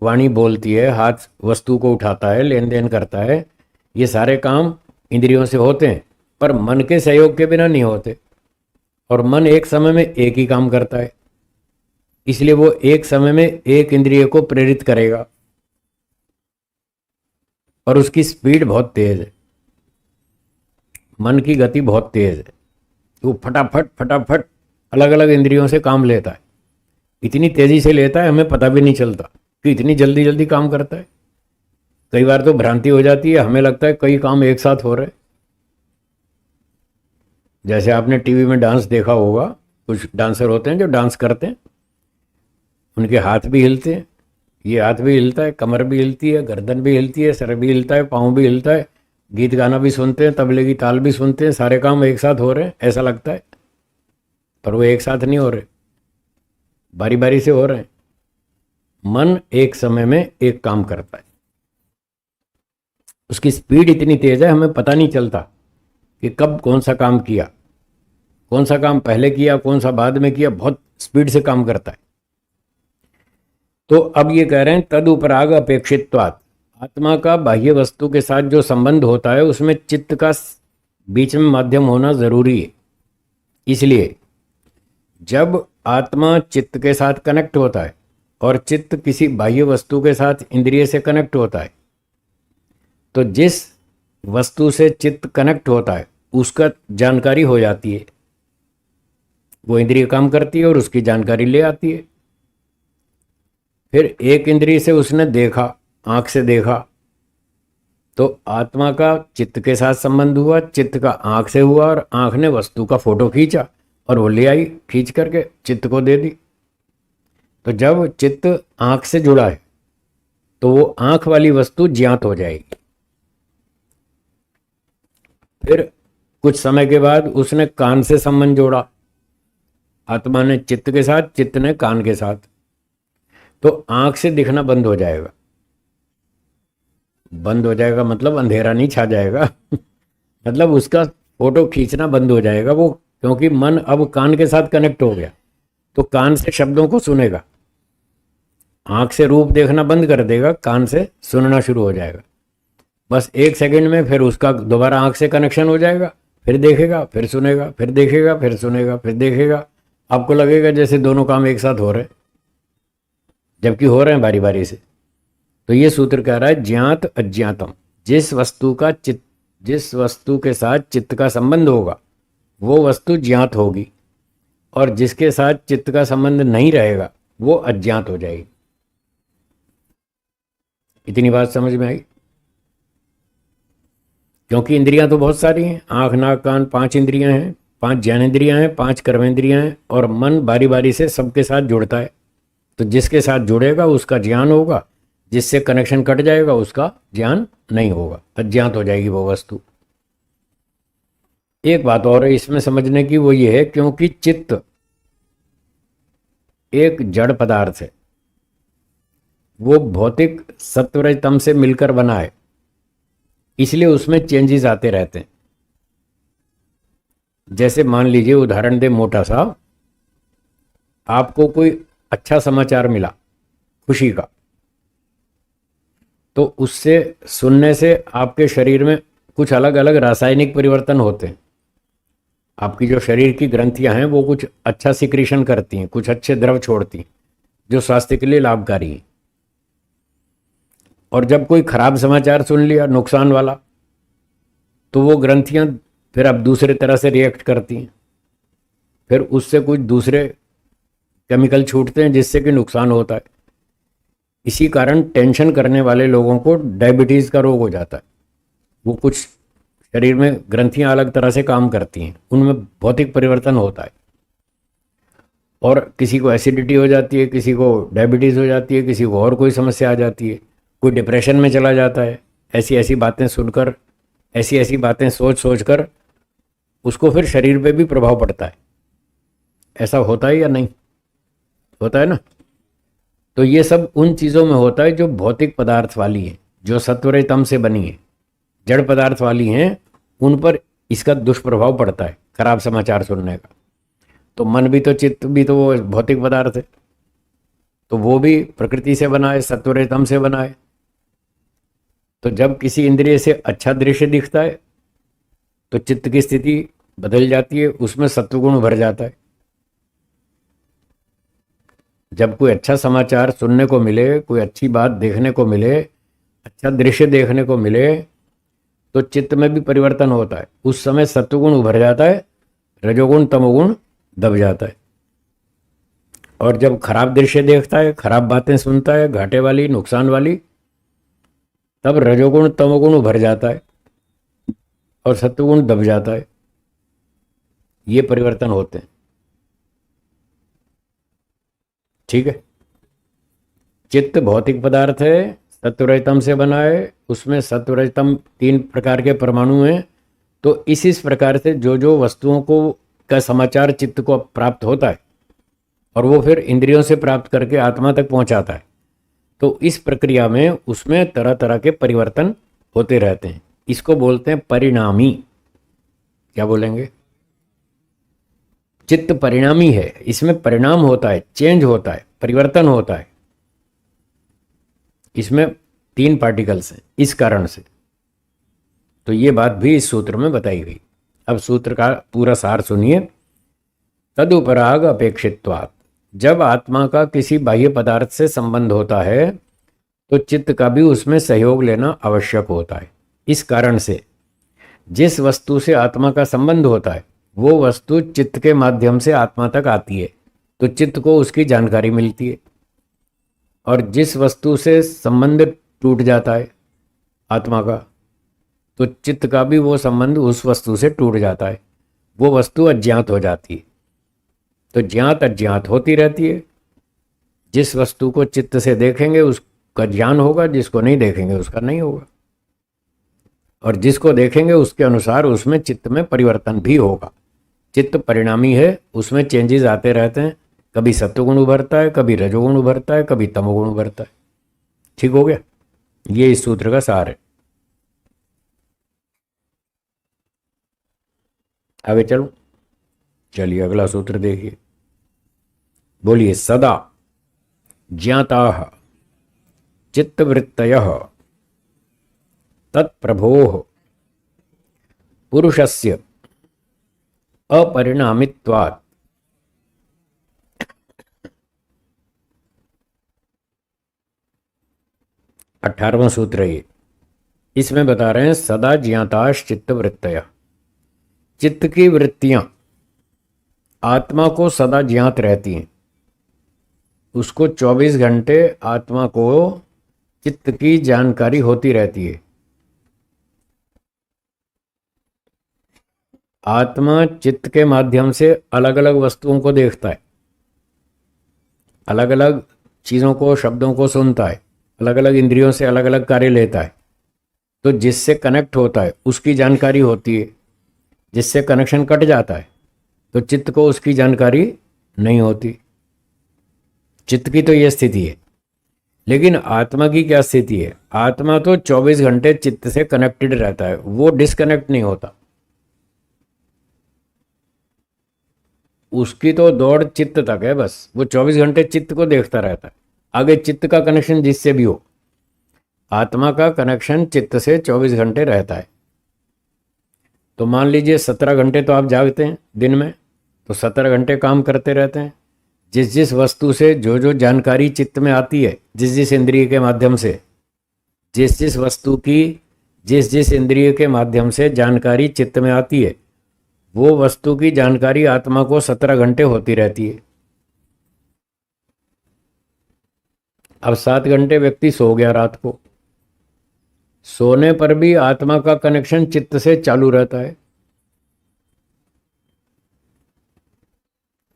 वाणी बोलती है, हाथ वस्तु को उठाता है, लेन देन करता है। ये सारे काम इंद्रियों से होते हैं, पर मन के सहयोग के बिना नहीं होते। और मन एक समय में एक ही काम करता है, इसलिए वो एक समय में एक इंद्रिय को प्रेरित करेगा। और उसकी स्पीड बहुत तेज है, मन की गति बहुत तेज है। वो फटाफट फटाफट अलग अलग इंद्रियों से काम लेता है। इतनी तेजी से लेता है हमें पता भी नहीं चलता कि इतनी जल्दी जल्दी काम करता है। कई बार तो भ्रांति हो जाती है, हमें लगता है कई काम एक साथ हो रहे। जैसे आपने टीवी में डांस देखा होगा, कुछ डांसर होते हैं जो डांस करते हैं, उनके हाथ भी हिलते हैं, ये हाथ भी हिलता है, कमर भी हिलती है, गर्दन भी हिलती है, सर भी हिलता है, पाँव भी हिलता है, गीत गाना भी सुनते हैं, तबले की ताल भी सुनते हैं, सारे काम एक साथ हो रहे हैं ऐसा लगता है, पर वो एक साथ नहीं हो रहे, बारी बारी से हो रहे हैं। मन एक समय में एक काम करता है, उसकी स्पीड इतनी तेज है हमें पता नहीं चलता कि कब कौन सा काम किया, कौन सा काम पहले किया, कौन सा बाद में किया, बहुत स्पीड से काम करता है। तो अब ये कह रहे हैं तदुपराग अपेक्षित्वात्, आत्मा का बाह्य वस्तु के साथ जो संबंध होता है उसमें चित्त का बीच में माध्यम होना जरूरी है। इसलिए जब आत्मा चित्त के साथ कनेक्ट होता है और चित्त किसी बाह्य वस्तु के साथ इंद्रिय से कनेक्ट होता है, तो जिस वस्तु से चित्त कनेक्ट होता है उसका जानकारी हो जाती है, वो इंद्रिय काम करती है और उसकी जानकारी ले आती है। फिर एक इंद्रिय से उसने देखा, आंख से देखा, तो आत्मा का चित्त के साथ संबंध हुआ, चित्त का आंख से हुआ और आंख ने वस्तु का फोटो खींचा और वो ले आई, खींच करके चित्त को दे दी। तो जब चित्त आंख से जुड़ा है तो वो आंख वाली वस्तु ज्ञात हो जाएगी। फिर कुछ समय के बाद उसने कान से संबंध जोड़ा, आत्मा ने चित्त के साथ, चित्त ने कान के साथ, तो आंख से दिखना बंद हो जाएगा। बंद हो जाएगा मतलब अंधेरा नहीं छा जाएगा मतलब उसका फोटो खींचना बंद हो जाएगा वो, क्योंकि मन अब कान के साथ कनेक्ट हो गया, तो कान से शब्दों को सुनेगा। आंख से रूप देखना बंद कर देगा, कान से सुनना शुरू हो जाएगा। बस 1 सेकंड में फिर उसका दोबारा आंख से कनेक्शन हो जाएगा, फिर देखेगा, फिर सुनेगा, फिर देखेगा, फिर सुनेगा, फिर देखेगा। आपको लगेगा जैसे दोनों काम एक साथ हो रहे हैं, जबकि हो रहे हैं बारी बारी से। तो ये सूत्र कह रहा है ज्ञात अज्ञातम, जिस वस्तु के साथ चित्त का संबंध होगा वो वस्तु ज्ञात होगी, और जिसके साथ चित्त का संबंध नहीं रहेगा वो अज्ञात हो जाएगी। इतनी बात समझ में आई? क्योंकि इंद्रियां तो बहुत सारी हैं, आंख नाक कान 5 इंद्रियां हैं, 5 ज्ञानेंद्रियां हैं, 5 कर्मेंद्रियां हैं, और मन बारी बारी से सबके साथ जुड़ता है। तो जिसके साथ जुड़ेगा उसका ज्ञान होगा, जिससे कनेक्शन कट जाएगा उसका ज्ञान नहीं होगा, अज्ञात हो जाएगी वो वस्तु। एक बात और है इसमें समझने की, वो ये है क्योंकि चित्त एक जड़ पदार्थ है, वो भौतिक सत्वरजतम से मिलकर बना है, इसलिए उसमें चेंजेस आते रहते हैं। जैसे मान लीजिए, उदाहरण दे मोटा सा, आपको कोई अच्छा समाचार मिला खुशी का, तो उससे सुनने से आपके शरीर में कुछ अलग अलग रासायनिक परिवर्तन होते हैं। आपकी जो शरीर की ग्रंथियां हैं वो कुछ अच्छा सिक्रीशन करती हैं, कुछ अच्छे द्रव छोड़ती हैं जो स्वास्थ्य के लिए लाभकारी हैं। और जब कोई खराब समाचार सुन लिया नुकसान वाला, तो वो ग्रंथियां फिर अब दूसरे तरह से रिएक्ट करती हैं, फिर उससे कुछ दूसरे केमिकल छूटते हैं जिससे कि नुकसान होता है। इसी कारण टेंशन करने वाले लोगों को डायबिटीज़ का रोग हो जाता है। वो कुछ शरीर में ग्रंथियां अलग तरह से काम करती हैं, उनमें भौतिक परिवर्तन होता है, और किसी को एसिडिटी हो जाती है, किसी को डायबिटीज़ हो जाती है, किसी को और कोई समस्या आ जाती है, कोई डिप्रेशन में चला जाता है। ऐसी ऐसी बातें सुनकर, ऐसी ऐसी बातें सोच सोच कर उसको फिर शरीर पे भी प्रभाव पड़ता है। ऐसा होता है या नहीं होता है ना? तो ये सब उन चीज़ों में होता है जो भौतिक पदार्थ वाली है, जो सत्वरजतम से बनी है, जड़ पदार्थ वाली हैं, उन पर इसका दुष्प्रभाव पड़ता है खराब समाचार सुनने का। तो मन भी तो, चित्त भी तो वो भौतिक पदार्थ है, तो वो भी प्रकृति से बना है, सत्वरजतम से बना है। तो जब किसी इंद्रिय से अच्छा दृश्य दिखता है तो चित्त की स्थिति बदल जाती है, उसमें सत्वगुण भर जाता है। जब कोई अच्छा समाचार सुनने को मिले, कोई अच्छी बात देखने को मिले, अच्छा दृश्य देखने को मिले, तो चित्त में भी परिवर्तन होता है। उस समय सत्वगुण उभर जाता है, रजोगुण तमोगुण दब जाता है। और जब खराब दृश्य देखता है, खराब बातें सुनता है, घाटे वाली, नुकसान वाली, तब रजोगुण तमोगुण उभर जाता है और सत्वगुण दब जाता है। ये परिवर्तन होते हैं। ठीक है? चित्त भौतिक पदार्थ है, सत्वरजतम से बना है, उसमें सत्वरजतम 3 प्रकार के परमाणु हैं। तो इस प्रकार से जो जो वस्तुओं को का समाचार चित्त को प्राप्त होता है, और वो फिर इंद्रियों से प्राप्त करके आत्मा तक पहुंचाता है, तो इस प्रक्रिया में उसमें तरह तरह के परिवर्तन होते रहते हैं। इसको बोलते हैं परिणामी। क्या बोलेंगे? चित्त परिणामी है, इसमें परिणाम होता है, चेंज होता है, परिवर्तन होता है। इसमें 3 पार्टिकल्स हैं इस कारण से। तो ये बात भी इस सूत्र में बताई गई। अब सूत्र का पूरा सार सुनिए। तदुपराग अपेक्षित्वात्, जब आत्मा का किसी बाह्य पदार्थ से संबंध होता है तो चित्त का भी उसमें सहयोग लेना आवश्यक होता है। इस कारण से जिस वस्तु से आत्मा का संबंध होता है वो वस्तु चित्त के माध्यम से आत्मा तक आती है, तो चित्त को उसकी जानकारी मिलती है। और जिस वस्तु से संबंध टूट जाता है आत्मा का, तो चित्त का भी वो संबंध उस वस्तु से टूट जाता है, वो वस्तु अज्ञात हो जाती है। तो ज्ञात अज्ञात होती रहती है। जिस वस्तु को चित्त से देखेंगे उसका ज्ञान होगा, जिसको नहीं देखेंगे उसका नहीं होगा, और जिसको देखेंगे उसके अनुसार उसमें चित्त में परिवर्तन भी होगा। चित्त परिणामी है, उसमें चेंजेस आते रहते हैं, कभी सत्वगुण उभरता है, कभी रजोगुण उभरता है, कभी तमोगुण उभरता है। ठीक हो गया, ये इस सूत्र का सार है। आगे चलो, चलिए अगला सूत्र देखिए। बोलिए, सदा ज्ञाताः चित्तवृत्तयः तत्प्रभोः पुरुषस्य अपरिणामित्वात्। 18वां सूत्र है ये। इसमें बता रहे हैं सदा ज्ञाताश चित्त वृत्तय, चित्त की वृत्तियां आत्मा को सदा ज्ञात रहती हैं। उसको 24 घंटे आत्मा को चित्त की जानकारी होती रहती है। आत्मा चित्त के माध्यम से अलग अलग वस्तुओं को देखता है, अलग अलग चीज़ों को, शब्दों को सुनता है, अलग अलग इंद्रियों से अलग अलग कार्य लेता है। तो जिससे कनेक्ट होता है उसकी जानकारी होती है, जिससे कनेक्शन कट जाता है तो चित्त को उसकी जानकारी नहीं होती। चित्त की तो यह स्थिति है, लेकिन आत्मा की क्या स्थिति है? आत्मा तो 24 घंटे चित्त से कनेक्टेड रहता है, वो डिस्कनेक्ट नहीं होता। उसकी तो दौड़ चित्त तक है, बस वो 24 घंटे चित्त को देखता रहता है। आगे चित्त का कनेक्शन जिससे भी हो, आत्मा का कनेक्शन चित्त से 24 घंटे रहता है। तो मान लीजिए 17 घंटे तो आप जागते हैं दिन में, तो 17 घंटे काम करते रहते हैं। जिस जिस वस्तु से जो जो जानकारी चित्त में आती है, जिस जिस इंद्रिय के माध्यम से, जिस जिस वस्तु की जिस जिस इंद्रिय के माध्यम से जानकारी चित्त में आती है, वो वस्तु की जानकारी आत्मा को 17 घंटे होती रहती है। अब 7 घंटे व्यक्ति सो गया रात को, सोने पर भी आत्मा का कनेक्शन चित्त से चालू रहता है।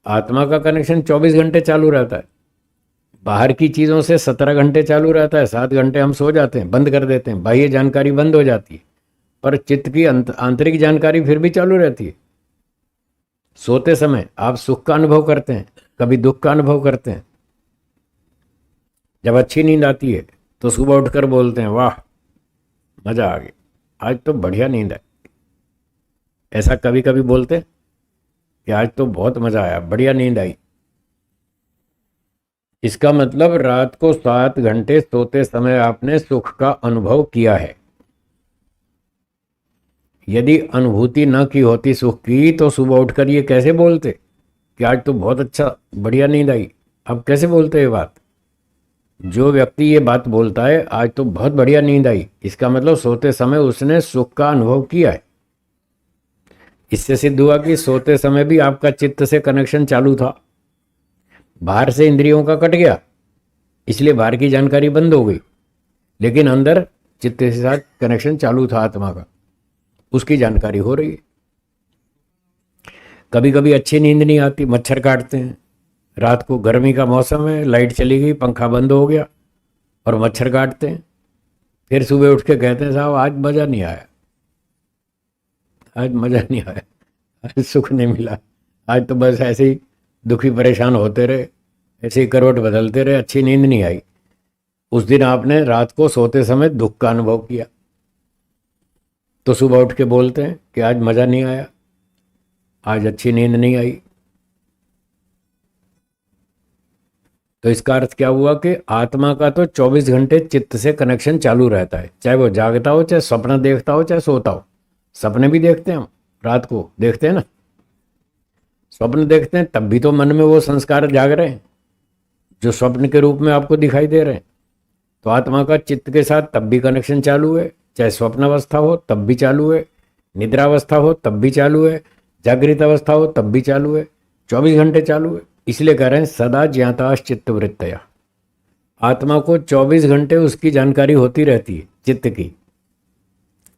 आत्मा का कनेक्शन 24 घंटे चालू रहता है, बाहर की चीज़ों से 17 घंटे चालू रहता है। 7 घंटे हम सो जाते हैं, बंद कर देते हैं, बाह्य जानकारी बंद हो जाती है, पर चित्त की आंतरिक जानकारी फिर भी चालू रहती है। सोते समय आप सुख का अनुभव करते हैं, कभी दुख का अनुभव करते हैं। जब अच्छी नींद आती है तो सुबह उठकर बोलते हैं, वाह मज़ा आ गया, आज तो बढ़िया नींद है। ऐसा कभी कभी बोलते हैं कि आज तो बहुत मज़ा आया, बढ़िया नींद आई। इसका मतलब रात को 7 घंटे सोते समय आपने सुख का अनुभव किया है। यदि अनुभूति न की होती सुख की तो सुबह उठकर ये कैसे बोलते कि आज तो बहुत अच्छा बढ़िया नींद आई? अब कैसे बोलते ये बात? जो व्यक्ति ये बात बोलता है आज तो बहुत बढ़िया नींद आई, इसका मतलब सोते समय उसने सुख का अनुभव किया है। इससे सिद्ध हुआ कि सोते समय भी आपका चित्त से कनेक्शन चालू था, बाहर से इंद्रियों का कट गया, इसलिए बाहर की जानकारी बंद हो गई, लेकिन अंदर चित्त के साथ कनेक्शन चालू था आत्मा का, उसकी जानकारी हो रही है। कभी कभी अच्छी नींद नहीं आती, मच्छर काटते हैं, रात को गर्मी का मौसम है, लाइट चली गई, पंखा बंद हो गया और मच्छर काटते हैं। फिर सुबह उठ के कहते हैं साहब आज मज़ा नहीं आया, आज मज़ा नहीं आया, आज सुख नहीं मिला, आज तो बस ऐसे ही दुखी परेशान होते रहे, ऐसे ही करवट बदलते रहे, अच्छी नींद नहीं आई। उस दिन आपने रात को सोते समय दुख का अनुभव किया, तो सुबह उठ के बोलते हैं कि आज मज़ा नहीं आया, आज अच्छी नींद नहीं आई। तो इसका अर्थ क्या हुआ कि आत्मा का तो 24 घंटे चित्त से कनेक्शन चालू रहता है, चाहे वो जागता हो, चाहे सपना देखता हो, चाहे सोता हो। सपने भी देखते हैं हम, रात को देखते हैं ना, स्वप्न देखते हैं, तब भी तो मन में वो संस्कार जाग रहे हैं जो स्वप्न के रूप में आपको दिखाई दे रहे हैं। तो आत्मा का चित्त के साथ तब भी कनेक्शन चालू है, चाहे स्वप्न अवस्था हो तब भी चालू है, निद्रावस्था हो तब भी चालू है, जागृत अवस्था हो तब भी चालू है, 24 घंटे चालू है। इसलिए कह रहे हैं सदा ज्ञाताश चित्त वृत्तया, आत्मा को 24 घंटे उसकी जानकारी होती रहती है चित्त की,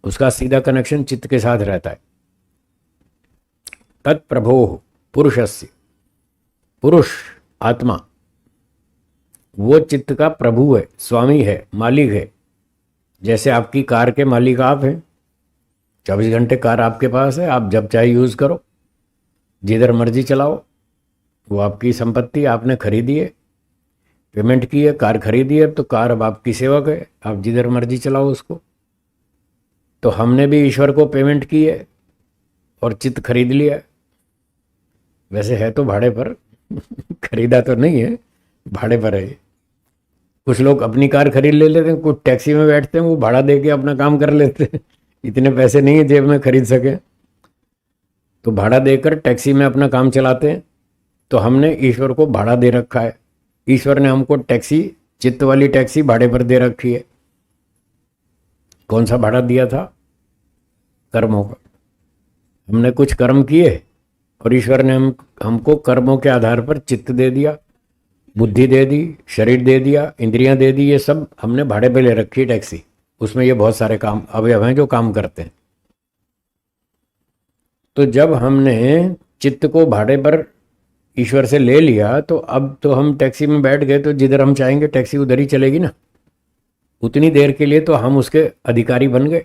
उसका सीधा कनेक्शन चित्त के साथ रहता है। तत्प्रभो पुरुषस्य, पुरुष आत्मा वो चित्त का प्रभु है, स्वामी है, मालिक है। जैसे आपकी कार के मालिक आप हैं, 24 घंटे कार आपके पास है, आप जब चाहे यूज़ करो, जिधर मर्जी चलाओ। वो आपकी संपत्ति, आपने खरीदी है, पेमेंट की है, कार खरीदी है, तो कार अब आपकी सेवक है, आप जिधर मर्जी चलाओ उसको। तो हमने भी ईश्वर को पेमेंट की है और चित्त खरीद लिया है। वैसे है तो भाड़े पर खरीदा तो नहीं है, भाड़े पर है। कुछ लोग अपनी कार खरीद ले लेते हैं, कुछ टैक्सी में बैठते हैं, वो भाड़ा दे के अपना काम कर लेते हैं। इतने पैसे नहीं है जेब में खरीद सके, तो भाड़ा देकर टैक्सी में अपना काम चलाते हैं। तो हमने ईश्वर को भाड़ा दे रखा है। ईश्वर ने हमको टैक्सी, चित्त वाली टैक्सी भाड़े पर दे रखी है। कौन सा भाड़ा दिया था? कर्मों का। हमने कुछ कर्म किए और ईश्वर ने हमको कर्मों के आधार पर चित्त दे दिया, बुद्धि दे दी, शरीर दे दिया, इंद्रियां दे दी। ये सब हमने भाड़े पे ले रखी टैक्सी। उसमें ये बहुत सारे काम अवयव हैं जो काम करते हैं। तो जब हमने चित्त को भाड़े पर ईश्वर से ले लिया, तो अब तो हम टैक्सी में बैठ गए, तो जिधर हम चाहेंगे टैक्सी उधर ही चलेगी ना। उतनी देर के लिए तो हम उसके अधिकारी बन गए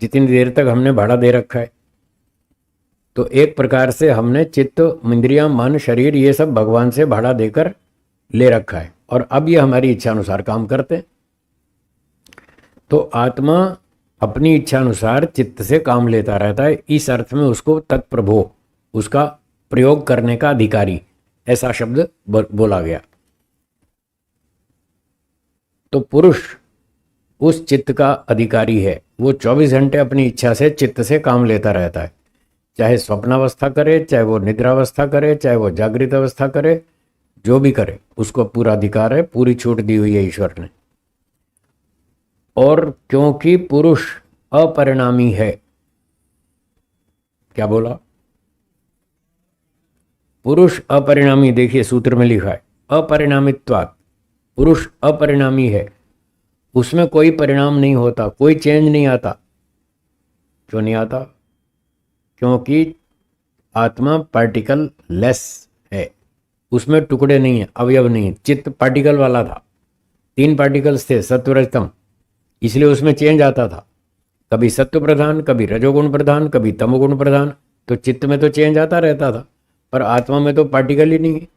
जितनी देर तक हमने भाड़ा दे रखा है। तो एक प्रकार से हमने चित्त, इंद्रियां, मन, शरीर, ये सब भगवान से भाड़ा देकर ले रखा है, और अब ये हमारी इच्छा अनुसार काम करते हैं। तो आत्मा अपनी इच्छा अनुसार चित्त से काम लेता रहता है। इस अर्थ में उसको तत्प्रभो, उसका प्रयोग करने का अधिकारी, ऐसा शब्द बोला गया। तो पुरुष उस चित्त का अधिकारी है। वो 24 घंटे अपनी इच्छा से चित्त से काम लेता रहता है, चाहे स्वप्नावस्था करे, चाहे वो निद्रावस्था करे, चाहे वो जागृत अवस्था करे, जो भी करे उसको पूरा अधिकार है, पूरी छूट दी हुई है ईश्वर ने। और क्योंकि पुरुष अपरिणामी है, क्या बोला? पुरुष अपरिणामी, देखिए सूत्र में लिखा है अपरिणामित्वात्। पुरुष अपरिणामी है, उसमें कोई परिणाम नहीं होता, कोई चेंज नहीं आता। क्यों नहीं आता? क्योंकि आत्मा पार्टिकल लेस है, उसमें टुकड़े नहीं है, अवयव नहीं है। चित्त पार्टिकल वाला था, 3 पार्टिकल्स थे, सत्व रजतम, इसलिए उसमें चेंज आता था। कभी सत्व प्रधान, कभी रजोगुण प्रधान, कभी तमोगुण प्रधान। तो चित्त में तो चेंज आता रहता था, पर आत्मा में तो पार्टिकल ही नहीं है,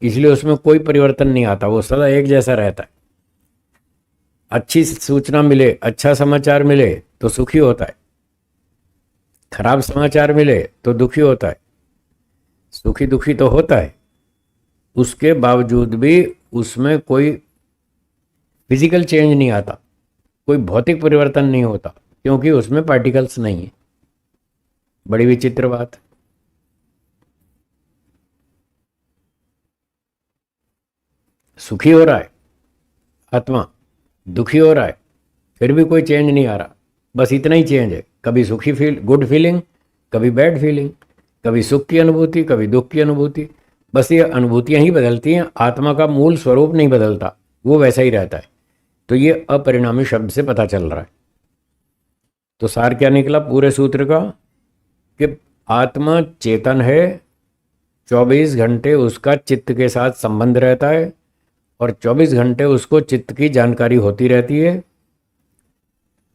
इसलिए उसमें कोई परिवर्तन नहीं आता, वो सदा एक जैसा रहता है। अच्छी सूचना मिले, अच्छा समाचार मिले तो सुखी होता है, खराब समाचार मिले तो दुखी होता है। सुखी दुखी तो होता है, उसके बावजूद भी उसमें कोई फिजिकल चेंज नहीं आता, कोई भौतिक परिवर्तन नहीं होता, क्योंकि उसमें पार्टिकल्स नहीं है। बड़ी विचित्र बात। सुखी हो रहा है आत्मा, दुखी हो रहा है, फिर भी कोई चेंज नहीं आ रहा, बस इतना ही चेंज है। कभी सुखी गुड फीलिंग, कभी बैड फीलिंग, कभी सुख की अनुभूति, कभी दुख की अनुभूति। बस ये अनुभूतियां ही बदलती हैं, आत्मा का मूल स्वरूप नहीं बदलता, वो वैसा ही रहता है। तो ये अपरिणामी शब्द से पता चल रहा है। तो सार क्या निकला पूरे सूत्र का? कि आत्मा चेतन है, 24 घंटे उसका चित्त के साथ संबंध रहता है, और 24 घंटे उसको चित्त की जानकारी होती रहती है।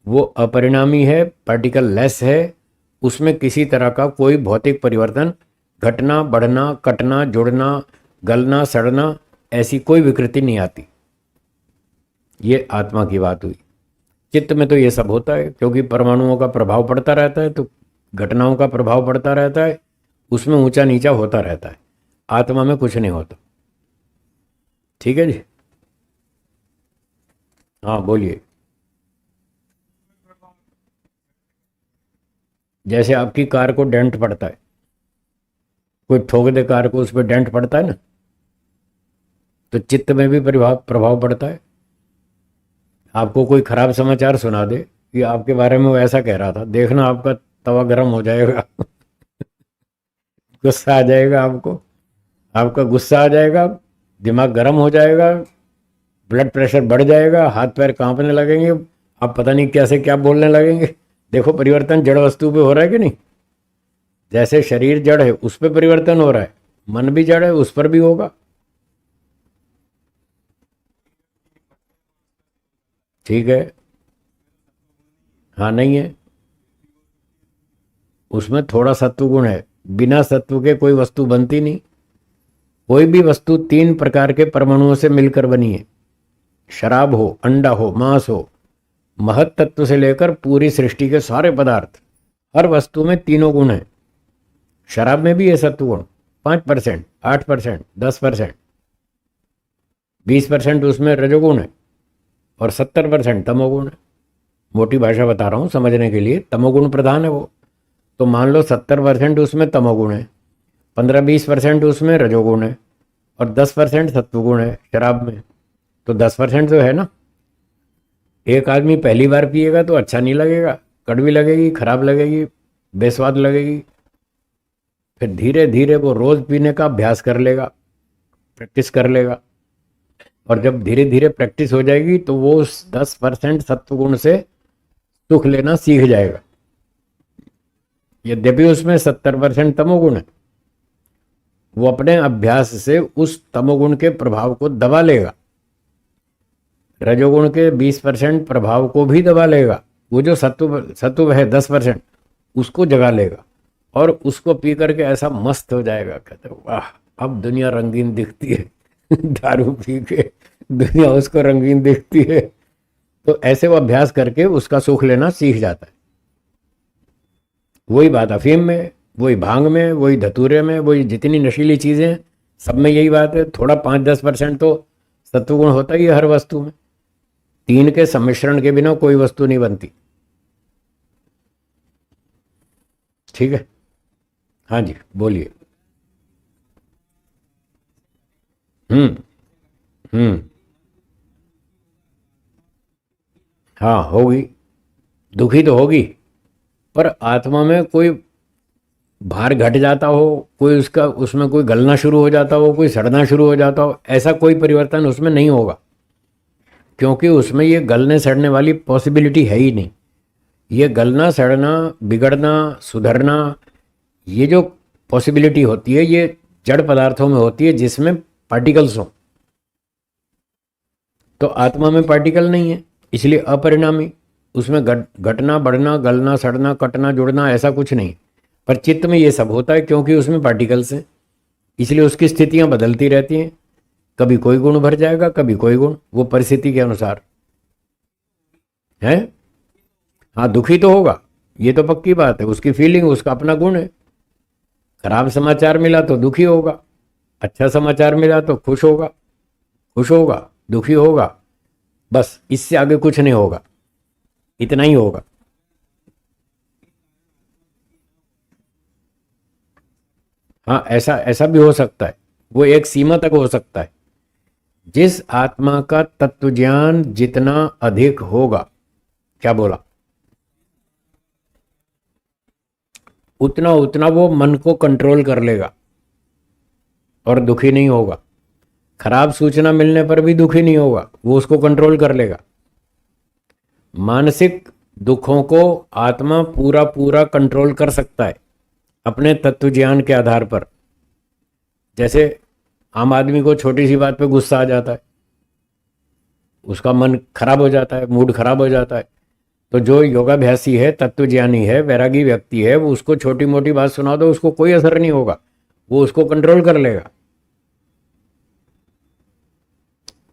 वो अपरिणामी है, पार्टिकल लेस है, उसमें किसी तरह का कोई भौतिक परिवर्तन, घटना, बढ़ना, कटना, जुड़ना, गलना, सड़ना, ऐसी कोई विकृति नहीं आती। ये आत्मा की बात हुई। चित्त में तो ये सब होता है, क्योंकि परमाणुओं का प्रभाव पड़ता रहता है, तो घटनाओं का प्रभाव पड़ता रहता है, उसमें ऊंचा नीचा होता रहता है। आत्मा में कुछ नहीं होता। ठीक है जी, हाँ बोलिए। जैसे आपकी कार को डेंट पड़ता है, कोई ठोक दे कार को, उस पर डेंट पड़ता है ना, तो चित्त में भी प्रभाव पड़ता है। आपको कोई खराब समाचार सुना दे कि आपके बारे में वो ऐसा कह रहा था, देखना आपका तवा गर्म हो जाएगा गुस्सा आ जाएगा आपको, आपका गुस्सा आ जाएगा, दिमाग गर्म हो जाएगा, ब्लड प्रेशर बढ़ जाएगा, हाथ पैर कांपने लगेंगे, आप पता नहीं कैसे क्या बोलने लगेंगे। देखो परिवर्तन जड़ वस्तु पे हो रहा है कि नहीं? जैसे शरीर जड़ है, उस पर परिवर्तन हो रहा है, मन भी जड़ है, उस पर भी होगा। ठीक है। हाँ नहीं है, उसमें थोड़ा सत्व गुण है। बिना सत्व के कोई वस्तु बनती नहीं। कोई भी वस्तु 3 प्रकार के परमाणुओं से मिलकर बनी है। शराब हो, अंडा हो, मांस हो, महत तत्व से लेकर पूरी सृष्टि के सारे पदार्थ, हर वस्तु में तीनों गुण हैं। शराब में भी है सत्व गुण 5%, 8%, 10%, 20% उसमें रजोगुण है और 70% तमोगुण है। मोटी भाषा बता रहा हूँ समझने के लिए, तमोगुण प्रधान है वो। तो मान लो 70% उसमें तमोगुण है, 15-20% उसमें रजोगुण है और 10% सत्वगुण है शराब में। तो 10% तो है ना। एक आदमी पहली बार पिएगा तो अच्छा नहीं लगेगा, कड़वी लगेगी, खराब लगेगी, बेस्वाद लगेगी। फिर धीरे धीरे वो रोज पीने का अभ्यास कर लेगा, प्रैक्टिस कर लेगा, और जब धीरे धीरे प्रैक्टिस हो जाएगी तो वो उस 10% सत्वगुण से सुख लेना सीख जाएगा। यद्यपि उसमें 70% तमोगुण है, वो अपने अभ्यास से उस तमोगुण के प्रभाव को दबा लेगा। रजोगुण के 20% प्रभाव को भी दबा लेगा। वो जो सत्व है 10%, उसको जगा लेगा और उसको पी करके ऐसा मस्त हो जाएगा, कहते वाह अब दुनिया रंगीन दिखती है। दारू पी के दुनिया उसको रंगीन दिखती है। तो ऐसे वो अभ्यास करके उसका सुख लेना सीख जाता है। वही बात अफीम में, वही भांग में, वही धतूरे में, वही जितनी नशीली चीजें, सब में यही बात है। थोड़ा 5-10% तो सत्वगुण होता ही है हर वस्तु में। 3 के सम्मिश्रण के बिना कोई वस्तु नहीं बनती। ठीक है, हाँ जी बोलिए। हम्म। हम्म। हाँ होगी, दुखी तो होगी, पर आत्मा में कोई भार घट जाता हो, कोई उसका उसमें कोई गलना शुरू हो जाता हो, कोई सड़ना शुरू हो जाता हो, ऐसा कोई परिवर्तन उसमें नहीं होगा। क्योंकि उसमें ये गलने सड़ने वाली पॉसिबिलिटी है ही नहीं। ये गलना सड़ना, बिगड़ना, सुधरना, ये जो पॉसिबिलिटी होती है ये जड़ पदार्थों में होती है जिसमें पार्टिकल्स हों। तो आत्मा में पार्टिकल नहीं है, इसलिए अपरिणामी। उसमें घटना, बढ़ना, गलना, सड़ना, कटना, जुड़ना ऐसा कुछ नहीं। पर चित्त में ये सब होता है क्योंकि उसमें पार्टिकल्स हैं, इसलिए उसकी स्थितियां बदलती रहती हैं। कभी कोई गुण भर जाएगा, कभी कोई गुण, वो परिस्थिति के अनुसार है। हाँ दुखी तो होगा, ये तो पक्की बात है। उसकी फीलिंग, उसका अपना गुण है। खराब समाचार मिला तो दुखी होगा, अच्छा समाचार मिला तो खुश होगा, खुश होगा, दुखी होगा। बस इससे आगे कुछ नहीं होगा, इतना ही होगा। हाँ ऐसा ऐसा भी हो सकता है, वो एक सीमा तक हो सकता है। जिस आत्मा का तत्व ज्ञान जितना अधिक होगा, क्या बोला, उतना उतना वो मन को कंट्रोल कर लेगा और दुखी नहीं होगा। खराब सूचना मिलने पर भी दुखी नहीं होगा, वो उसको कंट्रोल कर लेगा। मानसिक दुखों को आत्मा पूरा पूरा कंट्रोल कर सकता है अपने तत्व ज्ञान के आधार पर। जैसे आम आदमी को छोटी सी बात पे गुस्सा आ जाता है, उसका मन खराब हो जाता है, मूड खराब हो जाता है। तो जो योगाभ्यासी है, तत्वज्ञानी है, वैरागी व्यक्ति है, वो उसको छोटी मोटी बात सुना दो, उसको कोई असर नहीं होगा, वो उसको कंट्रोल कर लेगा,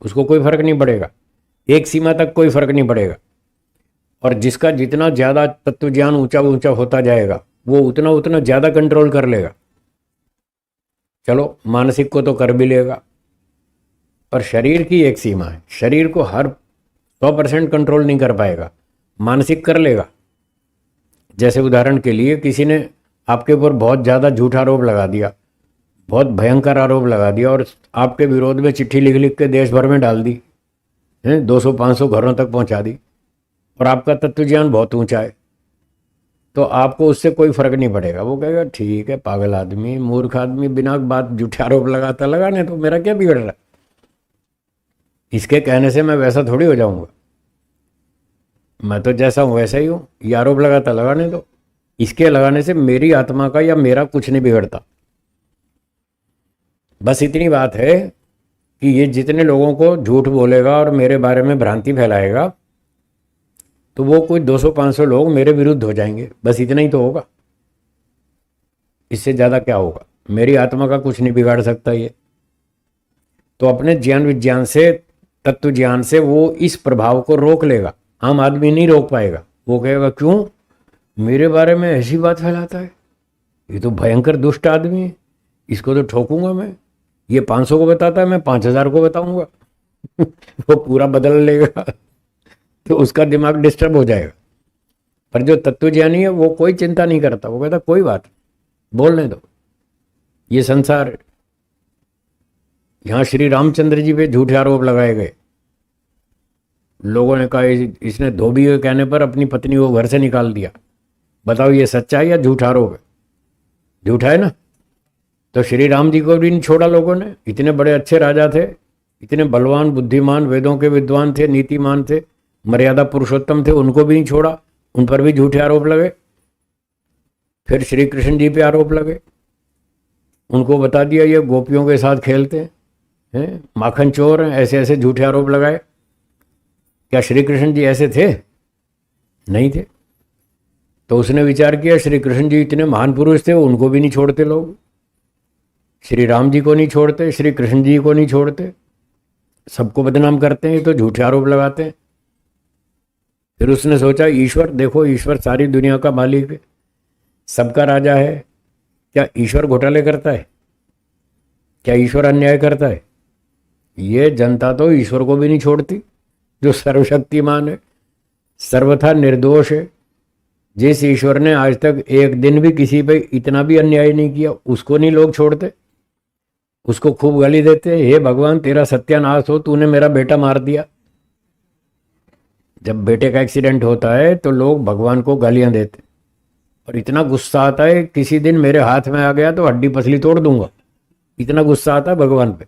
उसको कोई फर्क नहीं पड़ेगा। एक सीमा तक कोई फर्क नहीं पड़ेगा। और जिसका जितना ज्यादा तत्व ज्ञान ऊंचा ऊंचा होता जाएगा, वो उतना उतना ज्यादा कंट्रोल कर लेगा। चलो मानसिक को तो कर भी लेगा, पर शरीर की एक सीमा है। शरीर को हर 100% कंट्रोल नहीं कर पाएगा, मानसिक कर लेगा। जैसे उदाहरण के लिए किसी ने आपके ऊपर बहुत ज़्यादा झूठा आरोप लगा दिया, बहुत भयंकर आरोप लगा दिया, और आपके विरोध में चिट्ठी लिख लिख के देश भर में डाल दी है, 200-500 घरों तक पहुंचा दी, और आपका तत्व ज्ञान बहुत ऊंचा है, तो आपको उससे कोई फर्क नहीं पड़ेगा। वो कहेगा ठीक है, पागल आदमी, मूर्ख आदमी, बिना बात झूठे आरोप लगाता, लगाने तो, मेरा क्या बिगड़ रहा है, इसके कहने से मैं वैसा थोड़ी हो जाऊंगा, मैं तो जैसा हूं वैसा ही हूं। ये आरोप लगाता, लगाने दो, इसके लगाने से मेरी आत्मा का या मेरा कुछ नहीं बिगड़ता। बस इतनी बात है कि ये जितने लोगों को झूठ बोलेगा और मेरे बारे में भ्रांति फैलाएगा, तो वो कोई 200-500 लोग मेरे विरुद्ध हो जाएंगे, बस इतना ही तो होगा। इससे ज़्यादा क्या होगा? मेरी आत्मा का कुछ नहीं बिगाड़ सकता ये। तो अपने ज्ञान विज्ञान से, तत्व ज्ञान से वो इस प्रभाव को रोक लेगा। आम आदमी नहीं रोक पाएगा। वो कहेगा क्यों मेरे बारे में ऐसी बात फैलाता है, ये तो भयंकर दुष्ट आदमी है, इसको तो ठोकूंगा मैं। ये 500 को बताता है, मैं 5000 को बताऊंगा। वो पूरा बदल लेगा। तो उसका दिमाग डिस्टर्ब हो जाएगा। पर जो तत्वज्ञानी है वो कोई चिंता नहीं करता। वो कहता कोई बात, बोलने दो, ये संसार है। यहां श्री रामचंद्र जी पे झूठे आरोप लगाए गए। लोगों ने कहा इसने धोबी के कहने पर अपनी पत्नी को घर से निकाल दिया। बताओ ये सच्चा है या झूठा आरोप है? झूठा है ना। तो श्री राम जी को भी नहीं छोड़ा लोगों ने। इतने बड़े अच्छे राजा थे, इतने बलवान, बुद्धिमान, वेदों के विद्वान थे, नीतिमान थे, मर्यादा पुरुषोत्तम थे, उनको भी नहीं छोड़ा। उन पर भी झूठे आरोप लगे। फिर श्री कृष्ण जी पे आरोप लगे। उनको बता दिया ये गोपियों के साथ खेलते हैं, माखन चोर हैं, ऐसे ऐसे झूठे आरोप लगाए। क्या श्री कृष्ण जी ऐसे थे? नहीं थे। तो उसने विचार किया श्री कृष्ण जी इतने महान पुरुष थे, उनको भी नहीं छोड़ते लोग। श्री राम जी को नहीं छोड़ते, श्री कृष्ण जी को नहीं छोड़ते, सबको बदनाम करते हैं, तो झूठे आरोप लगाते हैं। फिर उसने सोचा ईश्वर, देखो ईश्वर सारी दुनिया का मालिक है, सबका राजा है। क्या ईश्वर घोटाले करता है? क्या ईश्वर अन्याय करता है? ये जनता तो ईश्वर को भी नहीं छोड़ती, जो सर्वशक्तिमान है, सर्वथा निर्दोष है। जिस ईश्वर ने आज तक एक दिन भी किसी पे इतना भी अन्याय नहीं किया, उसको नहीं लोग छोड़ते। उसको खूब गाली देते, हे भगवान तेरा सत्यानाश हो, तूने मेरा बेटा मार दिया। जब बेटे का एक्सीडेंट होता है तो लोग भगवान को गालियां देते, और इतना गुस्सा आता है किसी दिन मेरे हाथ में आ गया तो हड्डी पसली तोड़ दूंगा, इतना गुस्सा आता है भगवान पे।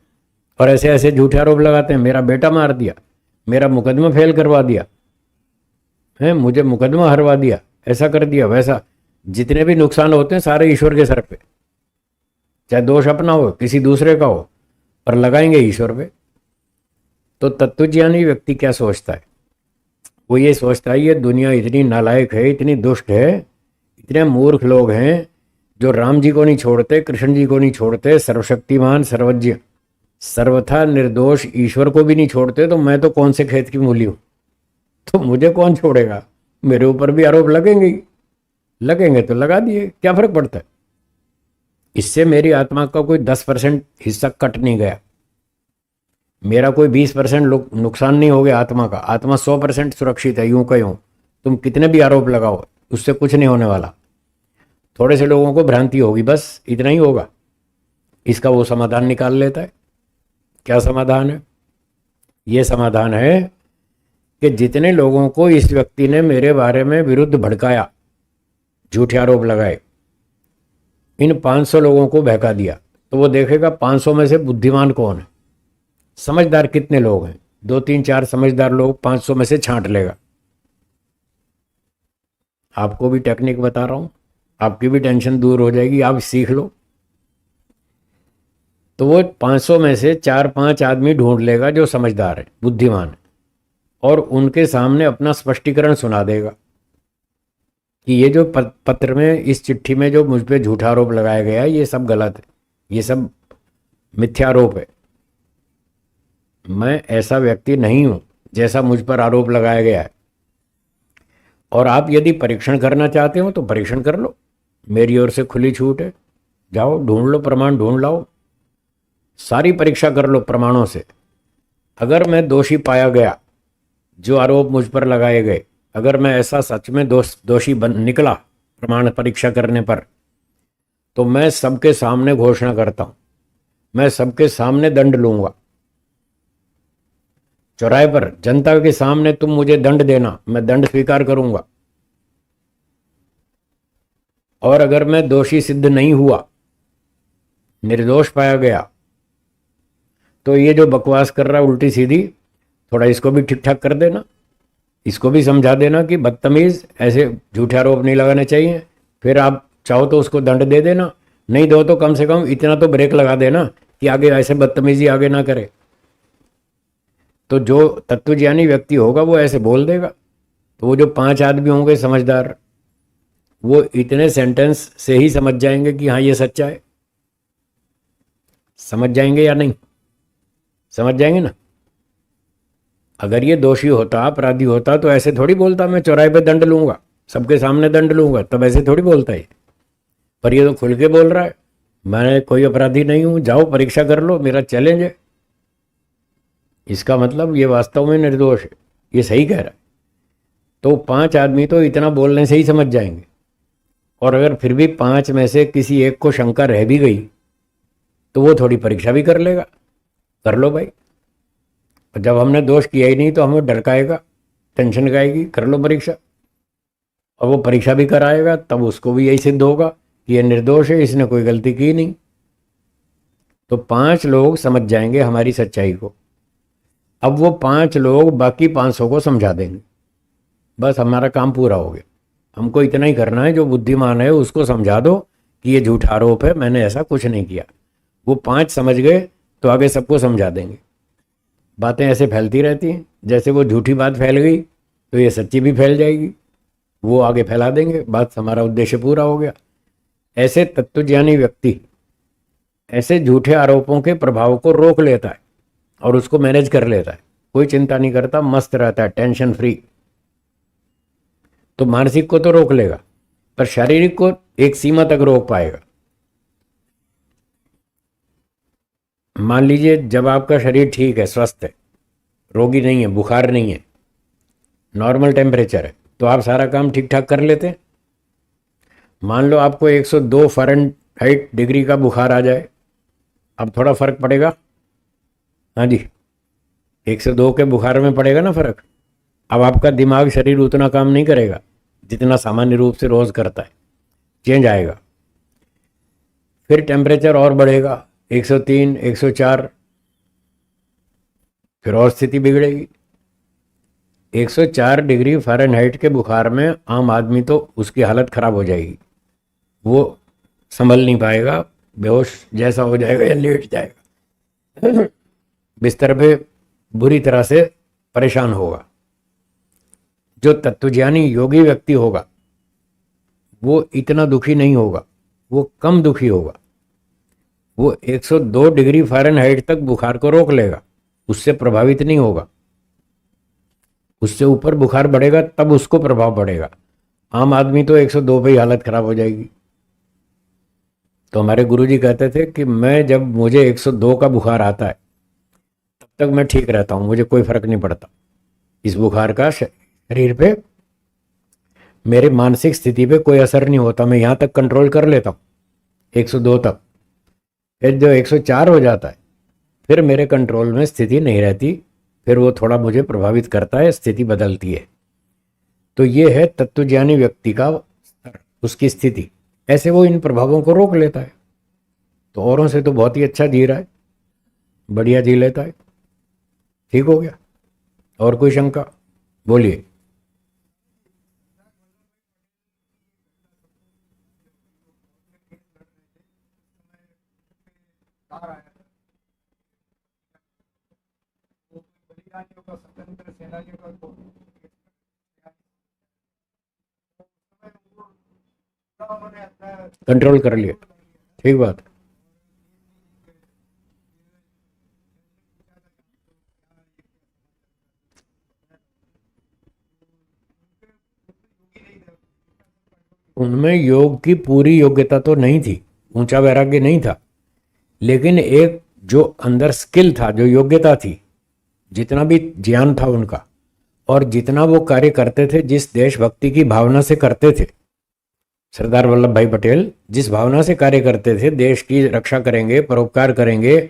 और ऐसे ऐसे झूठे आरोप लगाते हैं, मेरा बेटा मार दिया, मेरा मुकदमा फेल करवा दिया है, मुझे मुकदमा हरवा दिया, ऐसा कर दिया वैसा। जितने भी नुकसान होते हैं सारे ईश्वर के सर पे, चाहे दोष अपना हो किसी दूसरे का हो, पर लगाएंगे ईश्वर पे। तो तत्वज्ञानी व्यक्ति क्या सोचता है? वो ये सोचता है ये दुनिया इतनी नालायक है, इतनी दुष्ट है, इतने मूर्ख लोग हैं जो राम जी को नहीं छोड़ते, कृष्ण जी को नहीं छोड़ते, सर्वशक्तिमान सर्वज्ञ सर्वथा निर्दोष ईश्वर को भी नहीं छोड़ते, तो मैं तो कौन से खेत की मूली हूं? तो मुझे कौन छोड़ेगा? मेरे ऊपर भी आरोप लगेंगे ही। लगेंगे तो लगा दिए, क्या फर्क पड़ता है? इससे मेरी आत्मा का कोई 10% हिस्सा कट नहीं गया, मेरा कोई 20% नुकसान नहीं हो गया आत्मा का। आत्मा 100% सुरक्षित है। यूं का यूं तुम कितने भी आरोप लगाओ, उससे कुछ नहीं होने वाला। थोड़े से लोगों को भ्रांति होगी, बस इतना ही होगा। इसका वो समाधान निकाल लेता है। क्या समाधान है? ये समाधान है कि जितने लोगों को इस व्यक्ति ने मेरे बारे में विरुद्ध भड़काया, झूठे आरोप लगाए, इन 500 लोगों को बहका दिया, तो वो देखेगा 500 में से बुद्धिमान कौन है, समझदार कितने लोग हैं। 2 3 4 समझदार लोग 500 में से छांट लेगा। आपको भी टेक्निक बता रहा हूं, आपकी भी टेंशन दूर हो जाएगी, आप सीख लो। तो वो 500 में से 4-5 आदमी ढूंढ लेगा जो समझदार है, बुद्धिमान है, और उनके सामने अपना स्पष्टीकरण सुना देगा कि ये जो पत्र में, इस चिट्ठी में जो मुझ पे झूठा आरोप लगाया गया है, ये सब गलत है, ये सब मिथ्यारोप है। मैं ऐसा व्यक्ति नहीं हूं जैसा मुझ पर आरोप लगाया गया है। और आप यदि परीक्षण करना चाहते हो तो परीक्षण कर लो, मेरी ओर से खुली छूट है। जाओ ढूंढ लो, प्रमाण ढूंढ लाओ, सारी परीक्षा कर लो प्रमाणों से। अगर मैं दोषी पाया गया, जो आरोप मुझ पर लगाए गए, अगर मैं ऐसा सच में दोषी निकला प्रमाण परीक्षा करने पर, तो मैं सबके सामने घोषणा करता हूं, मैं सबके सामने दंड लूंगा। चौराहे पर जनता के सामने तुम मुझे दंड देना, मैं दंड स्वीकार करूंगा। और अगर मैं दोषी सिद्ध नहीं हुआ, निर्दोष पाया गया, तो ये जो बकवास कर रहा है उल्टी सीधी, थोड़ा इसको भी ठीक ठाक कर देना, इसको भी समझा देना कि बदतमीज, ऐसे झूठे आरोप नहीं लगाने चाहिए। फिर आप चाहो तो उसको दंड दे देना, नहीं दो तो कम से कम इतना तो ब्रेक लगा देना कि आगे ऐसे बदतमीजी आगे ना करे। तो जो तत्वज्ञानी व्यक्ति होगा वो ऐसे बोल देगा, तो वो जो 5 आदमी होंगे समझदार, वो इतने सेंटेंस से ही समझ जाएंगे कि हाँ ये सच्चा है। समझ जाएंगे या नहीं? समझ जाएंगे ना। अगर ये दोषी होता, अपराधी होता, तो ऐसे थोड़ी बोलता मैं चौराहे पे दंड लूंगा, सबके सामने दंड लूंगा, तब ऐसे थोड़ी बोलता है। पर ये तो खुल के बोल रहा है, मैं कोई अपराधी नहीं हूं, जाओ परीक्षा कर लो, मेरा चैलेंज है। इसका मतलब ये वास्तव में निर्दोष है, ये सही कह रहा है। तो 5 आदमी तो इतना बोलने से ही समझ जाएंगे। और अगर फिर भी 5 में से किसी एक को शंका रह भी गई तो वो थोड़ी परीक्षा भी कर लेगा। कर लो भाई, जब हमने दोष किया ही नहीं तो हमें डरकाएगा, टेंशन खाएगी, कर लो परीक्षा। और वो परीक्षा भी कराएगा, तब उसको भी यही सिद्ध होगा कि ये निर्दोष है, इसने कोई गलती की नहीं। तो 5 लोग समझ जाएंगे हमारी सच्चाई को। अब वो 5 लोग बाकी 500 को समझा देंगे, बस हमारा काम पूरा हो गया। हमको इतना ही करना है, जो बुद्धिमान है उसको समझा दो कि ये झूठा आरोप है, मैंने ऐसा कुछ नहीं किया। वो 5 समझ गए तो आगे सबको समझा देंगे। बातें ऐसे फैलती रहती हैं, जैसे वो झूठी बात फैल गई तो ये सच्ची भी फैल जाएगी, वो आगे फैला देंगे, बात हमारा उद्देश्य पूरा हो गया। ऐसे तत्वज्ञानी व्यक्ति ऐसे झूठे आरोपों के प्रभाव को रोक लेता है और उसको मैनेज कर लेता है, कोई चिंता नहीं करता, मस्त रहता है, टेंशन फ्री। तो मानसिक को तो रोक लेगा, पर शारीरिक को एक सीमा तक रोक पाएगा। मान लीजिए जब आपका शरीर ठीक है, स्वस्थ है, रोगी नहीं है, बुखार नहीं है, नॉर्मल टेम्परेचर है, तो आप सारा काम ठीक ठाक कर लेते हैं। मान लो आपको 102 फ़ारेनहाइट डिग्री का बुखार आ जाए, अब थोड़ा फर्क पड़ेगा। हाँ जी, 102 के बुखार में पड़ेगा ना फर्क। अब आपका दिमाग शरीर उतना काम नहीं करेगा जितना सामान्य रूप से रोज करता है, चेंज आएगा। फिर टेम्परेचर और बढ़ेगा, 103, 104, फिर और स्थिति बिगड़ेगी। 104 डिग्री फ़ारेनहाइट के बुखार में आम आदमी तो उसकी हालत खराब हो जाएगी, वो संभल नहीं पाएगा, बेहोश जैसा हो जाएगा या लेट जाएगा, बिस्तर पे बुरी तरह से परेशान होगा। जो तत्वज्ञानी योगी व्यक्ति होगा वो इतना दुखी नहीं होगा, वो कम दुखी होगा। वो 102 डिग्री फ़ारेनहाइट तक बुखार को रोक लेगा, उससे प्रभावित नहीं होगा। उससे ऊपर बुखार बढ़ेगा तब उसको प्रभाव पड़ेगा। आम आदमी तो 102 पे ही हालत खराब हो जाएगी। तो हमारे गुरुजी कहते थे कि मैं जब मुझे 102 का बुखार आता है तब तक मैं ठीक रहता हूँ, मुझे कोई फर्क नहीं पड़ता। इस बुखार का शरीर पे, मेरे मानसिक स्थिति पे कोई असर नहीं होता, मैं यहाँ तक कंट्रोल कर लेता हूँ 102 तक। फिर जो 104 हो जाता है फिर मेरे कंट्रोल में स्थिति नहीं रहती, फिर वो थोड़ा मुझे प्रभावित करता है, स्थिति बदलती है। तो ये है तत्वज्ञानी व्यक्ति का स्तर, उसकी स्थिति। ऐसे वो इन प्रभावों को रोक लेता है, तो औरों से तो बहुत ही अच्छा जी रहा है, बढ़िया जी लेता है, ठीक हो गया। और कोई शंका? बोलिए। कंट्रोल कर लिया, ठीक बात। उनमें योग की पूरी योग्यता तो नहीं थी, ऊंचा वैराग्य नहीं था, लेकिन एक जो अंदर स्किल था, जो योग्यता थी, जितना भी ज्ञान था उनका, और जितना वो कार्य करते थे, जिस देशभक्ति की भावना से करते थे, सरदार वल्लभ भाई पटेल जिस भावना से कार्य करते थे, देश की रक्षा करेंगे, परोपकार करेंगे,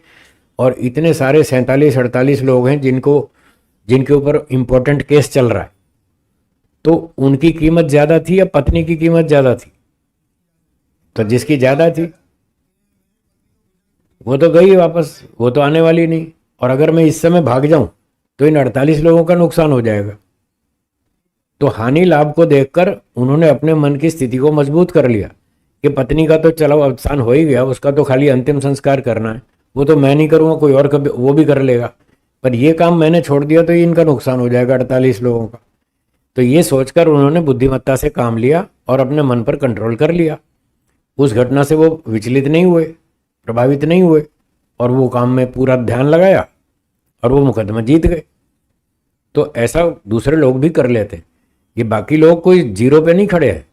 और इतने सारे 47-48 लोग हैं जिनके ऊपर इंपॉर्टेंट केस चल रहा है, तो उनकी कीमत ज्यादा थी या पत्नी की कीमत ज्यादा थी? तो जिसकी ज्यादा थी वो तो गई वापस, वो तो आने वाली नहीं। और अगर मैं इस समय भाग जाऊं तो इन 48 लोगों का नुकसान हो जाएगा। तो हानि लाभ को देखकर उन्होंने अपने मन की स्थिति को मजबूत कर लिया कि पत्नी का तो चलो अवसान हो ही गया, उसका तो खाली अंतिम संस्कार करना है, वो तो मैं नहीं करूंगा, कोई और कभी वो भी कर लेगा, पर ये काम मैंने छोड़ दिया तो इनका नुकसान हो जाएगा 48 लोगों का। तो ये सोचकर उन्होंने बुद्धिमत्ता से काम लिया और अपने मन पर कंट्रोल कर लिया। उस घटना से वो विचलित नहीं हुए, प्रभावित नहीं हुए, और वो काम में पूरा ध्यान लगाया और वो मुकदमा जीत गए। तो ऐसा दूसरे लोग भी कर लेते हैं। ये बाकी लोग कोई जीरो पे नहीं खड़े हैं,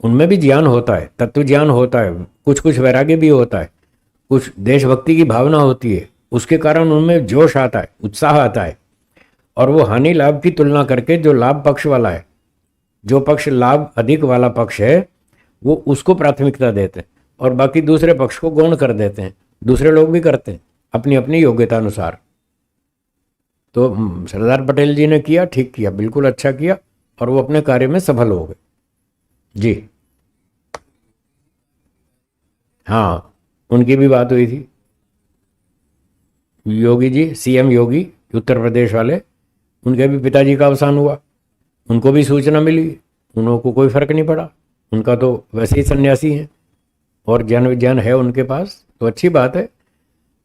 उनमें भी ज्ञान होता है, तत्व ज्ञान होता है, कुछ कुछ वैराग्य भी होता है, कुछ देशभक्ति की भावना होती है, उसके कारण उनमें जोश आता है, उत्साह आता है, और वो हानि लाभ की तुलना करके जो लाभ पक्ष वाला है, जो पक्ष लाभ अधिक वाला पक्ष है, वो उसको प्राथमिकता देते हैं और बाकी दूसरे पक्ष को गौण कर देते हैं। दूसरे लोग भी करते हैं अपनी अपनी योग्यता अनुसार। तो सरदार पटेल जी ने किया, ठीक किया, बिल्कुल अच्छा किया, और वो अपने कार्य में सफल हो गए। जी हाँ, उनकी भी बात हुई थी। योगी जी, सीएम योगी उत्तर प्रदेश वाले, उनके भी पिताजी का अवसान हुआ, उनको भी सूचना मिली, उनको कोई फर्क नहीं पड़ा। उनका तो वैसे ही सन्यासी हैं और ज्ञान विज्ञान है उनके पास, तो अच्छी बात है।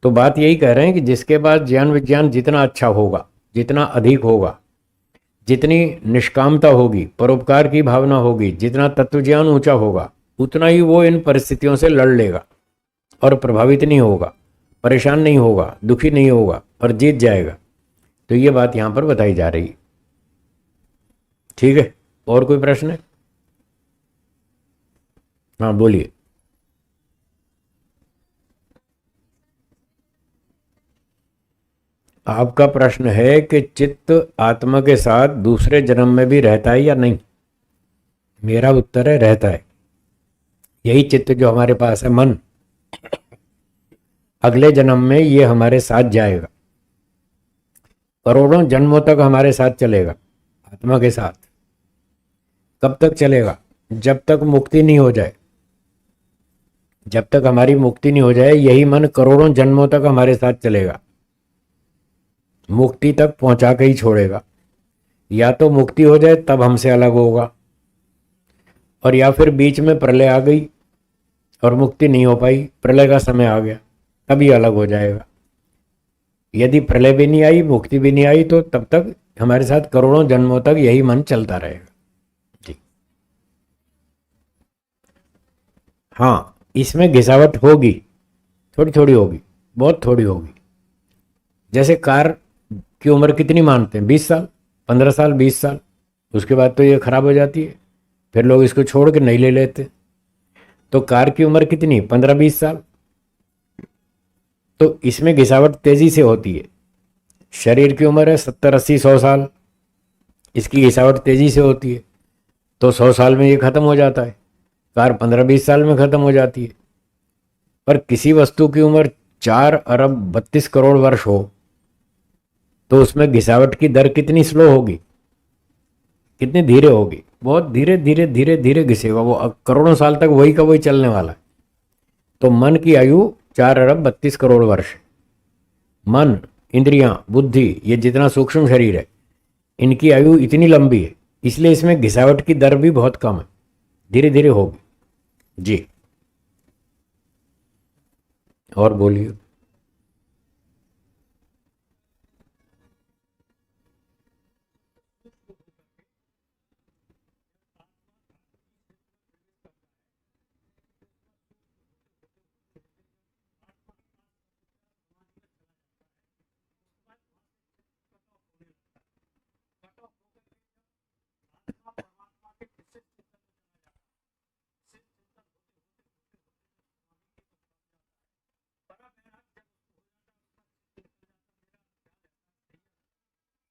तो बात यही कह रहे हैं कि जिसके पास ज्ञान विज्ञान जितना अच्छा होगा, जितना अधिक होगा, जितनी निष्कामता होगी, परोपकार की भावना होगी, जितना तत्व ज्ञान ऊंचा होगा, उतना ही वो इन परिस्थितियों से लड़ लेगा और प्रभावित नहीं होगा, परेशान नहीं होगा, दुखी नहीं होगा और जीत जाएगा। तो ये बात यहाँ पर बताई जा रही है। ठीक है, और कोई प्रश्न है? हाँ बोलिए। आपका प्रश्न है कि चित्त आत्मा के साथ दूसरे जन्म में भी रहता है या नहीं? मेरा उत्तर है रहता है। यही चित्त जो हमारे पास है, मन, अगले जन्म में ये हमारे साथ जाएगा, करोड़ों जन्मों तक हमारे साथ चलेगा, आत्मा के साथ। कब तक चलेगा? जब तक मुक्ति नहीं हो जाए। जब तक हमारी मुक्ति नहीं हो जाए, यही मन करोड़ों जन्मों तक हमारे साथ चलेगा, मुक्ति तक पहुंचा के ही छोड़ेगा। या तो मुक्ति हो जाए तब हमसे अलग होगा, और या फिर बीच में प्रलय आ गई और मुक्ति नहीं हो पाई, प्रलय का समय आ गया, तभी अलग हो जाएगा। यदि प्रलय भी नहीं आई, मुक्ति भी नहीं आई, तो तब तक हमारे साथ करोड़ों जन्मों तक यही मन चलता रहेगा। जी हाँ, इसमें घिसावट होगी, थोड़ी थोड़ी होगी, बहुत थोड़ी होगी। जैसे कार की उम्र कितनी मानते हैं? 20 साल, 15 साल, 20 साल, उसके बाद तो ये खराब हो जाती है, फिर लोग इसको छोड़ के नहीं ले लेते। तो कार की उम्र कितनी? 15-20 साल। तो इसमें घिसावट तेजी से होती है। शरीर की उम्र है 70-80-100 साल, इसकी घिसावट तेजी से होती है, तो 100 साल में ये खत्म हो जाता है। कार 15-20 साल में खत्म हो जाती है। पर किसी वस्तु की उम्र 4 अरब 32 करोड़ वर्ष हो, तो उसमें घिसावट की दर कितनी स्लो होगी, कितनी धीरे होगी? बहुत धीरे धीरे धीरे धीरे घिसेगा वो, करोड़ों साल तक वही का वही चलने वाला है। तो मन की आयु 4 अरब 32 करोड़ वर्ष। मन, इंद्रियां, बुद्धि, ये जितना सूक्ष्म शरीर है, इनकी आयु इतनी लंबी है, इसलिए इसमें घिसावट की दर भी बहुत कम है, धीरे धीरे होगी। जी और बोलिए।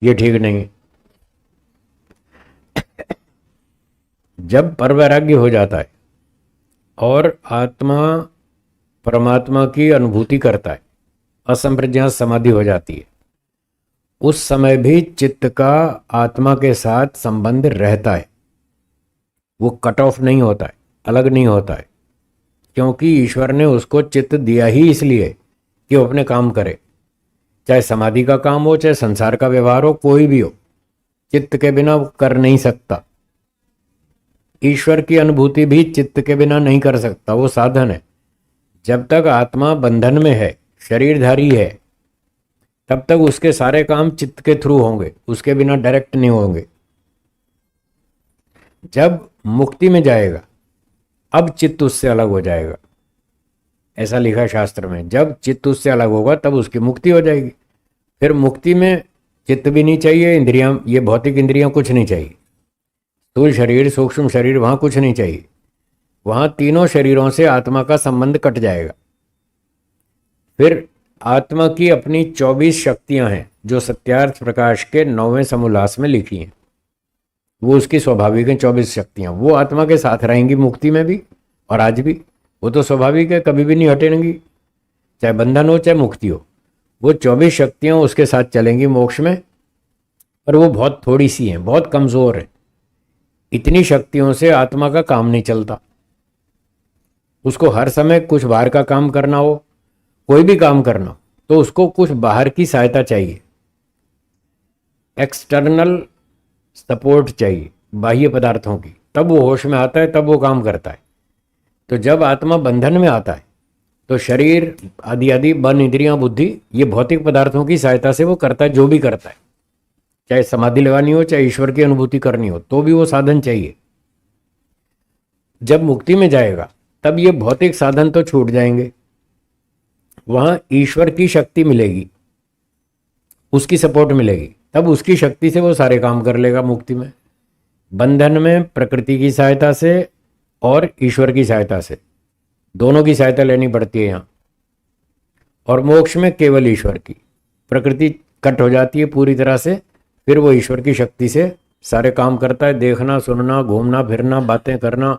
ये ठीक नहीं है। जब परवैराग्य हो जाता है और आत्मा परमात्मा की अनुभूति करता है, असंप्रज्ञात समाधि हो जाती है, उस समय भी चित्त का आत्मा के साथ संबंध रहता है, वो कट ऑफ नहीं होता है, अलग नहीं होता है। क्योंकि ईश्वर ने उसको चित्त दिया ही इसलिए कि वो अपने काम करे, चाहे समाधि का काम हो, चाहे संसार का व्यवहार हो, कोई भी हो, चित्त के बिना वो कर नहीं सकता। ईश्वर की अनुभूति भी चित्त के बिना नहीं कर सकता, वो साधन है। जब तक आत्मा बंधन में है, शरीरधारी है, तब तक उसके सारे काम चित्त के थ्रू होंगे, उसके बिना डायरेक्ट नहीं होंगे। जब मुक्ति में जाएगा अब चित्त उससे अलग हो जाएगा। ऐसा लिखा है शास्त्र में, जब चित्त उससे अलग होगा तब उसकी मुक्ति हो जाएगी। फिर मुक्ति में चित्त भी नहीं चाहिए, इंद्रियां, ये भौतिक इंद्रियां कुछ नहीं चाहिए, स्थूल शरीर सूक्ष्म शरीर वहां कुछ नहीं चाहिए। वहां तीनों शरीरों से आत्मा का संबंध कट जाएगा। फिर आत्मा की अपनी 24 शक्तियां हैं जो सत्यार्थ प्रकाश के 9वें समोल्लास में लिखी हैं। वो उसकी स्वाभाविक हैं 24 शक्तियां, वो आत्मा के साथ रहेंगी मुक्ति में भी और आज भी। वो तो स्वाभाविक है, कभी भी नहीं हटेंगी, चाहे बंधन हो चाहे मुक्ति हो। वो 24 शक्तियां उसके साथ चलेंगी मोक्ष में, पर वो बहुत थोड़ी सी हैं, बहुत कमजोर है। इतनी शक्तियों से आत्मा का काम नहीं चलता। उसको हर समय कुछ बाहर का काम करना हो, कोई भी काम करना हो, तो उसको कुछ बाहर की सहायता चाहिए, एक्सटर्नल सपोर्ट चाहिए बाह्य पदार्थों की, तब वो होश में आता है, तब वो काम करता है। तो जब आत्मा बंधन में आता है तो शरीर आदि आदि मन इंद्रियां बुद्धि ये भौतिक पदार्थों की सहायता से वो करता है जो भी करता है। चाहे समाधि लगानी हो चाहे ईश्वर की अनुभूति करनी हो, तो भी वो साधन चाहिए। जब मुक्ति में जाएगा तब ये भौतिक साधन तो छूट जाएंगे, वहां ईश्वर की शक्ति मिलेगी, उसकी सपोर्ट मिलेगी, तब उसकी शक्ति से वो सारे काम कर लेगा मुक्ति में। बंधन में प्रकृति की सहायता से और ईश्वर की सहायता से, दोनों की सहायता लेनी पड़ती है यहाँ। और मोक्ष में केवल ईश्वर की, प्रकृति कट हो जाती है पूरी तरह से, फिर वो ईश्वर की शक्ति से सारे काम करता है। देखना सुनना घूमना फिरना बातें करना,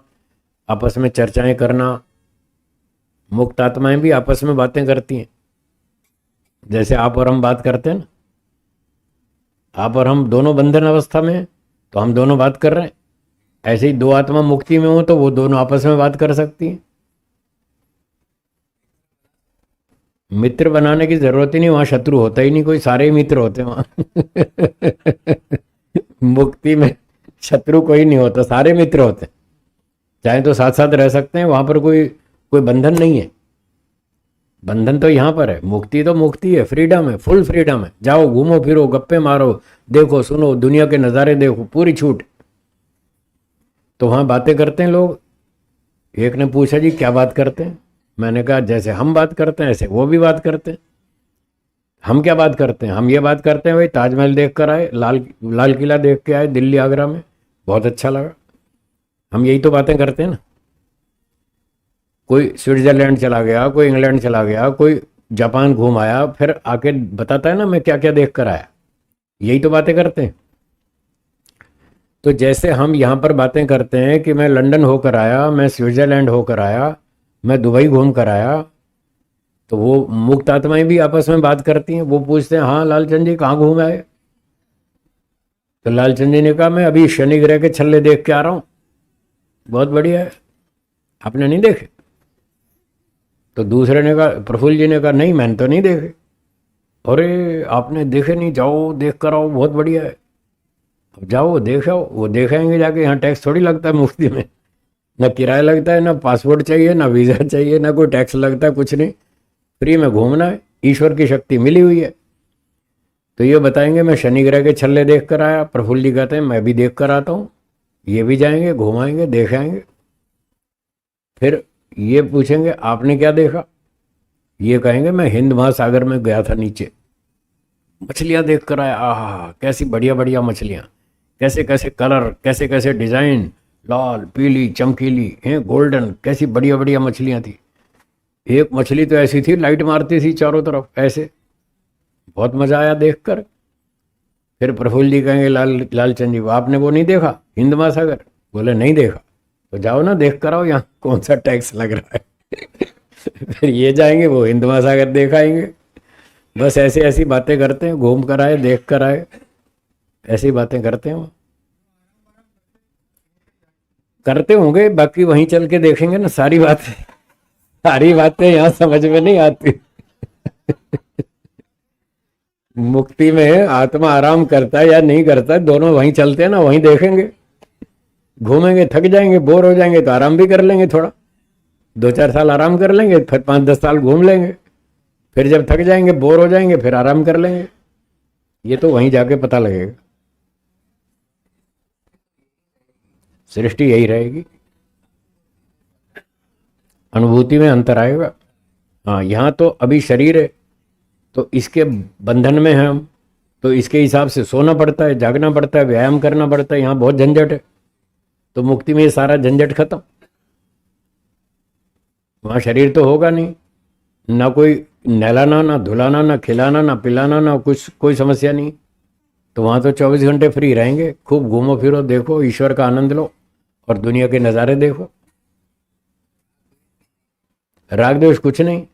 आपस में चर्चाएं करना। मुक्त आत्माएं भी आपस में बातें करती हैं, जैसे आप और हम बात करते हैं ना। आप और हम दोनों बंधन अवस्था में हैं तो हम दोनों बात कर रहे हैं, ऐसे ही दो आत्मा मुक्ति में हो तो वो दोनों आपस में बात कर सकती हैं। मित्र बनाने की जरूरत ही नहीं, वहां शत्रु होता ही नहीं कोई, सारे ही मित्र होते हैं वहां। मुक्ति में शत्रु कोई नहीं होता, सारे मित्र होते हैं, चाहे तो साथ साथ रह सकते हैं। वहां पर कोई कोई बंधन नहीं है। बंधन तो यहाँ पर है, मुक्ति तो मुक्ति है, फ्रीडम है, फुल फ्रीडम है। जाओ घूमो फिरो गप्पे मारो, देखो सुनो, दुनिया के नज़ारे देखो, पूरी छूट। तो वहाँ बातें करते हैं लोग। एक ने पूछा जी क्या बात करते हैं? मैंने कहा जैसे हम बात करते हैं ऐसे वो भी बात करते हैं। हम क्या बात करते हैं? हम ये बात करते हैं भाई ताजमहल देख कर आए, लाल किला देख के आए दिल्ली आगरा में, बहुत अच्छा लगा। हम यही तो बातें करते हैं ना। कोई स्विट्जरलैंड चला गया, कोई इंग्लैंड चला गया, कोई जापान घूम आया, फिर आके बताता है ना मैं क्या क्या देख कर आया। यही तो बातें करते हैं। तो जैसे हम यहाँ पर बातें करते हैं कि मैं लंदन होकर आया, मैं स्विट्जरलैंड होकर आया, मैं दुबई घूम कर आया, तो वो मुक्त आत्माएं भी आपस में बात करती हैं। वो पूछते हैं हाँ लालचंद जी कहाँ घूम आए? तो लालचंद जी ने कहा मैं अभी शनि ग्रह के छल्ले देख के आ रहा हूँ। बहुत बढ़िया है, आपने नहीं देखे? तो दूसरे ने कहा, प्रफुल्ल जी ने कहा नहीं मैंने तो नहीं देखे। अरे आपने देखे नहीं, जाओ देख कर आओ, बहुत बढ़िया है। अब जाओ देख आओ। वो देखेंगे जाके, यहाँ टैक्स थोड़ी लगता है मुफ्ती में, ना किराया लगता है, ना पासपोर्ट चाहिए, ना वीज़ा चाहिए, ना कोई टैक्स लगता है, कुछ नहीं, फ्री में घूमना है। ईश्वर की शक्ति मिली हुई है। तो ये बताएंगे मैं शनि ग्रह के छल्ले देख कर आया। प्रफुल्ल जी कहते हैं मैं भी देख कर आता हूँ। ये भी जाएंगे, घुमाएंगे, देखाएंगे। फिर ये पूछेंगे आपने क्या देखा? ये कहेंगे मैं हिंद महासागर में गया था, नीचे मछलियाँ देख कर आया। आहा कैसी बढ़िया बढ़िया मछलियाँ, कैसे कैसे कलर, कैसे कैसे डिज़ाइन, लाल पीली चमकीली हैं, गोल्डन, कैसी बढ़िया बढ़िया मछलियाँ थी। एक मछली तो ऐसी थी लाइट मारती थी चारों तरफ ऐसे, बहुत मज़ा आया देखकर। फिर प्रफुल्ल जी कहेंगे लालचंद जी आपने वो नहीं देखा हिंद महासागर? बोले नहीं देखा। तो जाओ ना देख कर आओ, यहाँ कौन सा टैक्स लग रहा है। फिर ये जाएंगे, वो हिंद महासागर देखाएंगे। बस ऐसी ऐसी बातें करते हैं, घूम कर आए, देख कर आए, ऐसी बातें करते हैं। वो करते होंगे, बाकी वहीं चल के देखेंगे ना। सारी बातें यहाँ समझ में नहीं आती। मुक्ति में आत्मा आराम करता है या नहीं करता है, दोनों वहीं चलते हैं ना, वहीं देखेंगे। घूमेंगे, थक जाएंगे, बोर हो जाएंगे तो आराम भी कर लेंगे, थोड़ा 2-4 साल आराम कर लेंगे, फिर 5-10 साल घूम लेंगे, फिर जब थक जाएंगे बोर हो जाएंगे फिर आराम कर लेंगे। ये तो वहीं जाके पता लगेगा। सृष्टि यही रहेगी, अनुभूति में अंतर आएगा। हाँ, यहाँ तो अभी शरीर है तो इसके बंधन में है हम, तो इसके हिसाब से सोना पड़ता है, जागना पड़ता है, व्यायाम करना पड़ता है, यहाँ बहुत झंझट है। तो मुक्ति में ये सारा झंझट खत्म। वहाँ शरीर तो होगा नहीं, ना कोई नहलाना, ना धुलाना, ना खिलाना, ना पिलाना, ना कुछ, कोई समस्या नहीं। तो वहाँ तो 24 घंटे फ्री रहेंगे, खूब घूमो फिरो, देखो, ईश्वर का आनंद लो और दुनिया के नज़ारे देखो। राग द्वेष कुछ नहीं,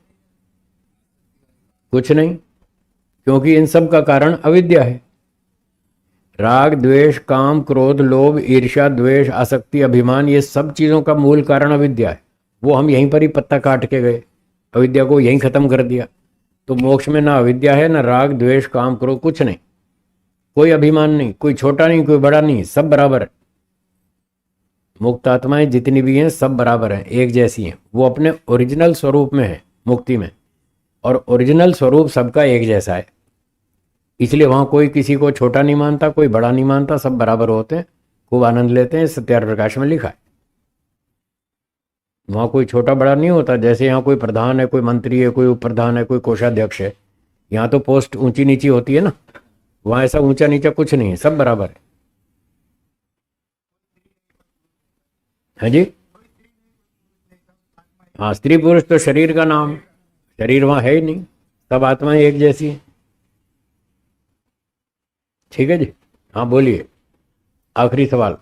कुछ नहीं, क्योंकि इन सब का कारण अविद्या है। राग द्वेष काम क्रोध लोभ ईर्ष्या द्वेष आसक्ति अभिमान, ये सब चीज़ों का मूल कारण अविद्या है। वो हम यहीं पर ही पत्ता काट के गए, अविद्या को यहीं खत्म कर दिया। तो मोक्ष में ना अविद्या है, ना राग द्वेष काम क्रोध, कुछ नहीं, कोई अभिमान नहीं, कोई छोटा नहीं, कोई बड़ा नहीं, सब बराबर है। मुक्त आत्माएं जितनी भी हैं सब बराबर हैं, एक जैसी हैं। वो अपने ओरिजिनल स्वरूप में है मुक्ति में, और ओरिजिनल स्वरूप सबका एक जैसा है। इसलिए वहाँ कोई किसी को छोटा नहीं मानता, कोई बड़ा नहीं मानता, सब बराबर होते हैं, खूब आनंद लेते हैं। सत्यार प्रकाश में लिखा है, वहाँ कोई छोटा बड़ा नहीं होता। जैसे यहाँ कोई प्रधान है, कोई मंत्री है, कोई उप प्रधान है, कोई कोषाध्यक्ष है, यहाँ तो पोस्ट ऊंची नीची होती है ना, वहाँ ऐसा ऊंचा नीचा कुछ नहीं है, सब बराबर है। हाँ जी, हाँ, स्त्री पुरुष तो शरीर का नाम, शरीर वहाँ है ही नहीं, सब आत्माएं एक जैसी हैं। ठीक है जी, हाँ बोलिए, आखिरी सवाल।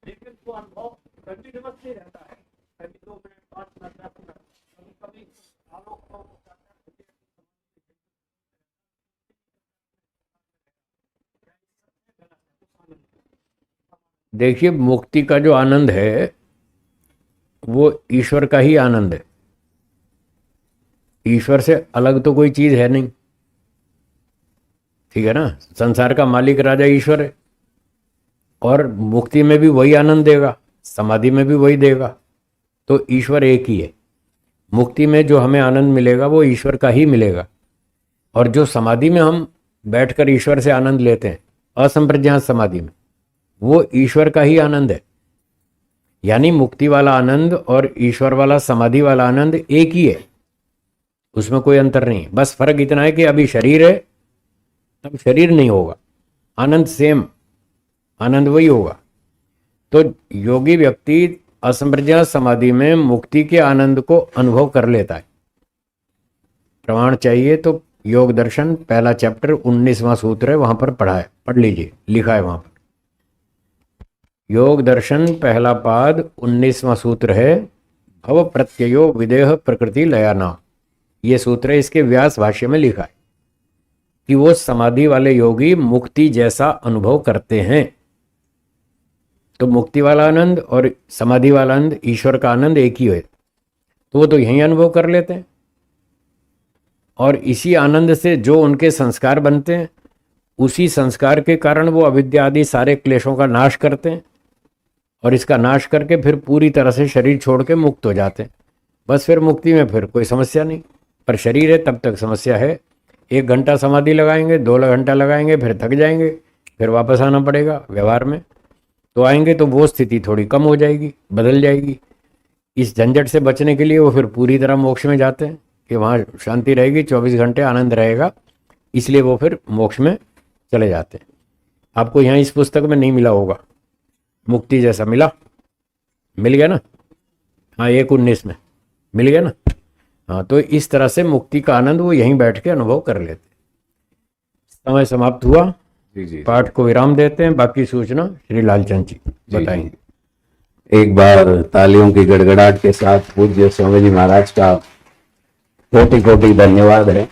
लेकिन वो अनुभव कंटिन्यूअस नहीं रहता है, कभी 2 मिनट 5 मिनट 10 मिनट, कभी कभी आलोक। देखिए, मुक्ति का जो आनंद है वो ईश्वर का ही आनंद है, ईश्वर से अलग तो कोई चीज है नहीं। ठीक है ना, संसार का मालिक राजा ईश्वर है, और मुक्ति में भी वही आनंद देगा, समाधि में भी वही देगा। तो ईश्वर एक ही है। मुक्ति में जो हमें आनंद मिलेगा वो ईश्वर का ही मिलेगा, और जो समाधि में हम बैठकर ईश्वर से आनंद लेते हैं, असंप्रज्ञात समाधि में, वो ईश्वर का ही आनंद है। यानी मुक्ति वाला आनंद और ईश्वर वाला समाधि वाला आनंद एक ही है, उसमें कोई अंतर नहीं। बस फर्क इतना है कि अभी शरीर है, तब शरीर नहीं होगा, आनंद सेम, आनंद वही होगा। तो योगी व्यक्ति असंप्रज्ञात समाधि में मुक्ति के आनंद को अनुभव कर लेता है। प्रमाण चाहिए तो योग दर्शन पहला चैप्टर 19वां सूत्र है, वहां पर पढ़ा है, पढ़ लीजिए, लिखा है वहां पर। योग दर्शन पहला पाद 19वां सूत्र है, भव प्रत्ययो विदेह प्रकृति लयाना। ये सूत्र है, इसके व्यास भाष्य में लिखा है कि वो समाधि वाले योगी मुक्ति जैसा अनुभव करते हैं। तो मुक्ति वाला आनंद और समाधि वाला आनंद, ईश्वर का आनंद एक ही है, तो वो तो यही अनुभव कर लेते हैं। और इसी आनंद से जो उनके संस्कार बनते हैं, उसी संस्कार के कारण वो अविद्या आदि सारे क्लेशों का नाश करते हैं, और इसका नाश करके फिर पूरी तरह से शरीर छोड़ के मुक्त हो जाते हैं। बस फिर मुक्ति में फिर कोई समस्या नहीं, पर शरीर है तब तक समस्या है। 1 घंटा समाधि लगाएंगे, 2 घंटा लगाएंगे, फिर थक जाएंगे, फिर वापस आना पड़ेगा व्यवहार में। तो आएंगे तो वो स्थिति थोड़ी कम हो जाएगी, बदल जाएगी। इस झंझट से बचने के लिए वो फिर पूरी तरह मोक्ष में जाते हैं कि वहाँ शांति रहेगी, 24 घंटे आनंद रहेगा, इसलिए वो फिर मोक्ष में चले जाते हैं। आपको यहाँ इस पुस्तक में नहीं मिला होगा, मुक्ति जैसा मिला, मिल गया ना? हाँ, 1:19 में मिल गया ना? हाँ, तो इस तरह से मुक्ति का आनंद वो यहीं बैठ के अनुभव कर लेते। समय समाप्त हुआ, जी। पाठ को विराम देते हैं, बाकी सूचना श्री लालचंद जी बताएंगे। एक बार तालियों की गड़गड़ाहट के साथ पूज्य स्वामी जी महाराज का कोटि कोटि धन्यवाद है।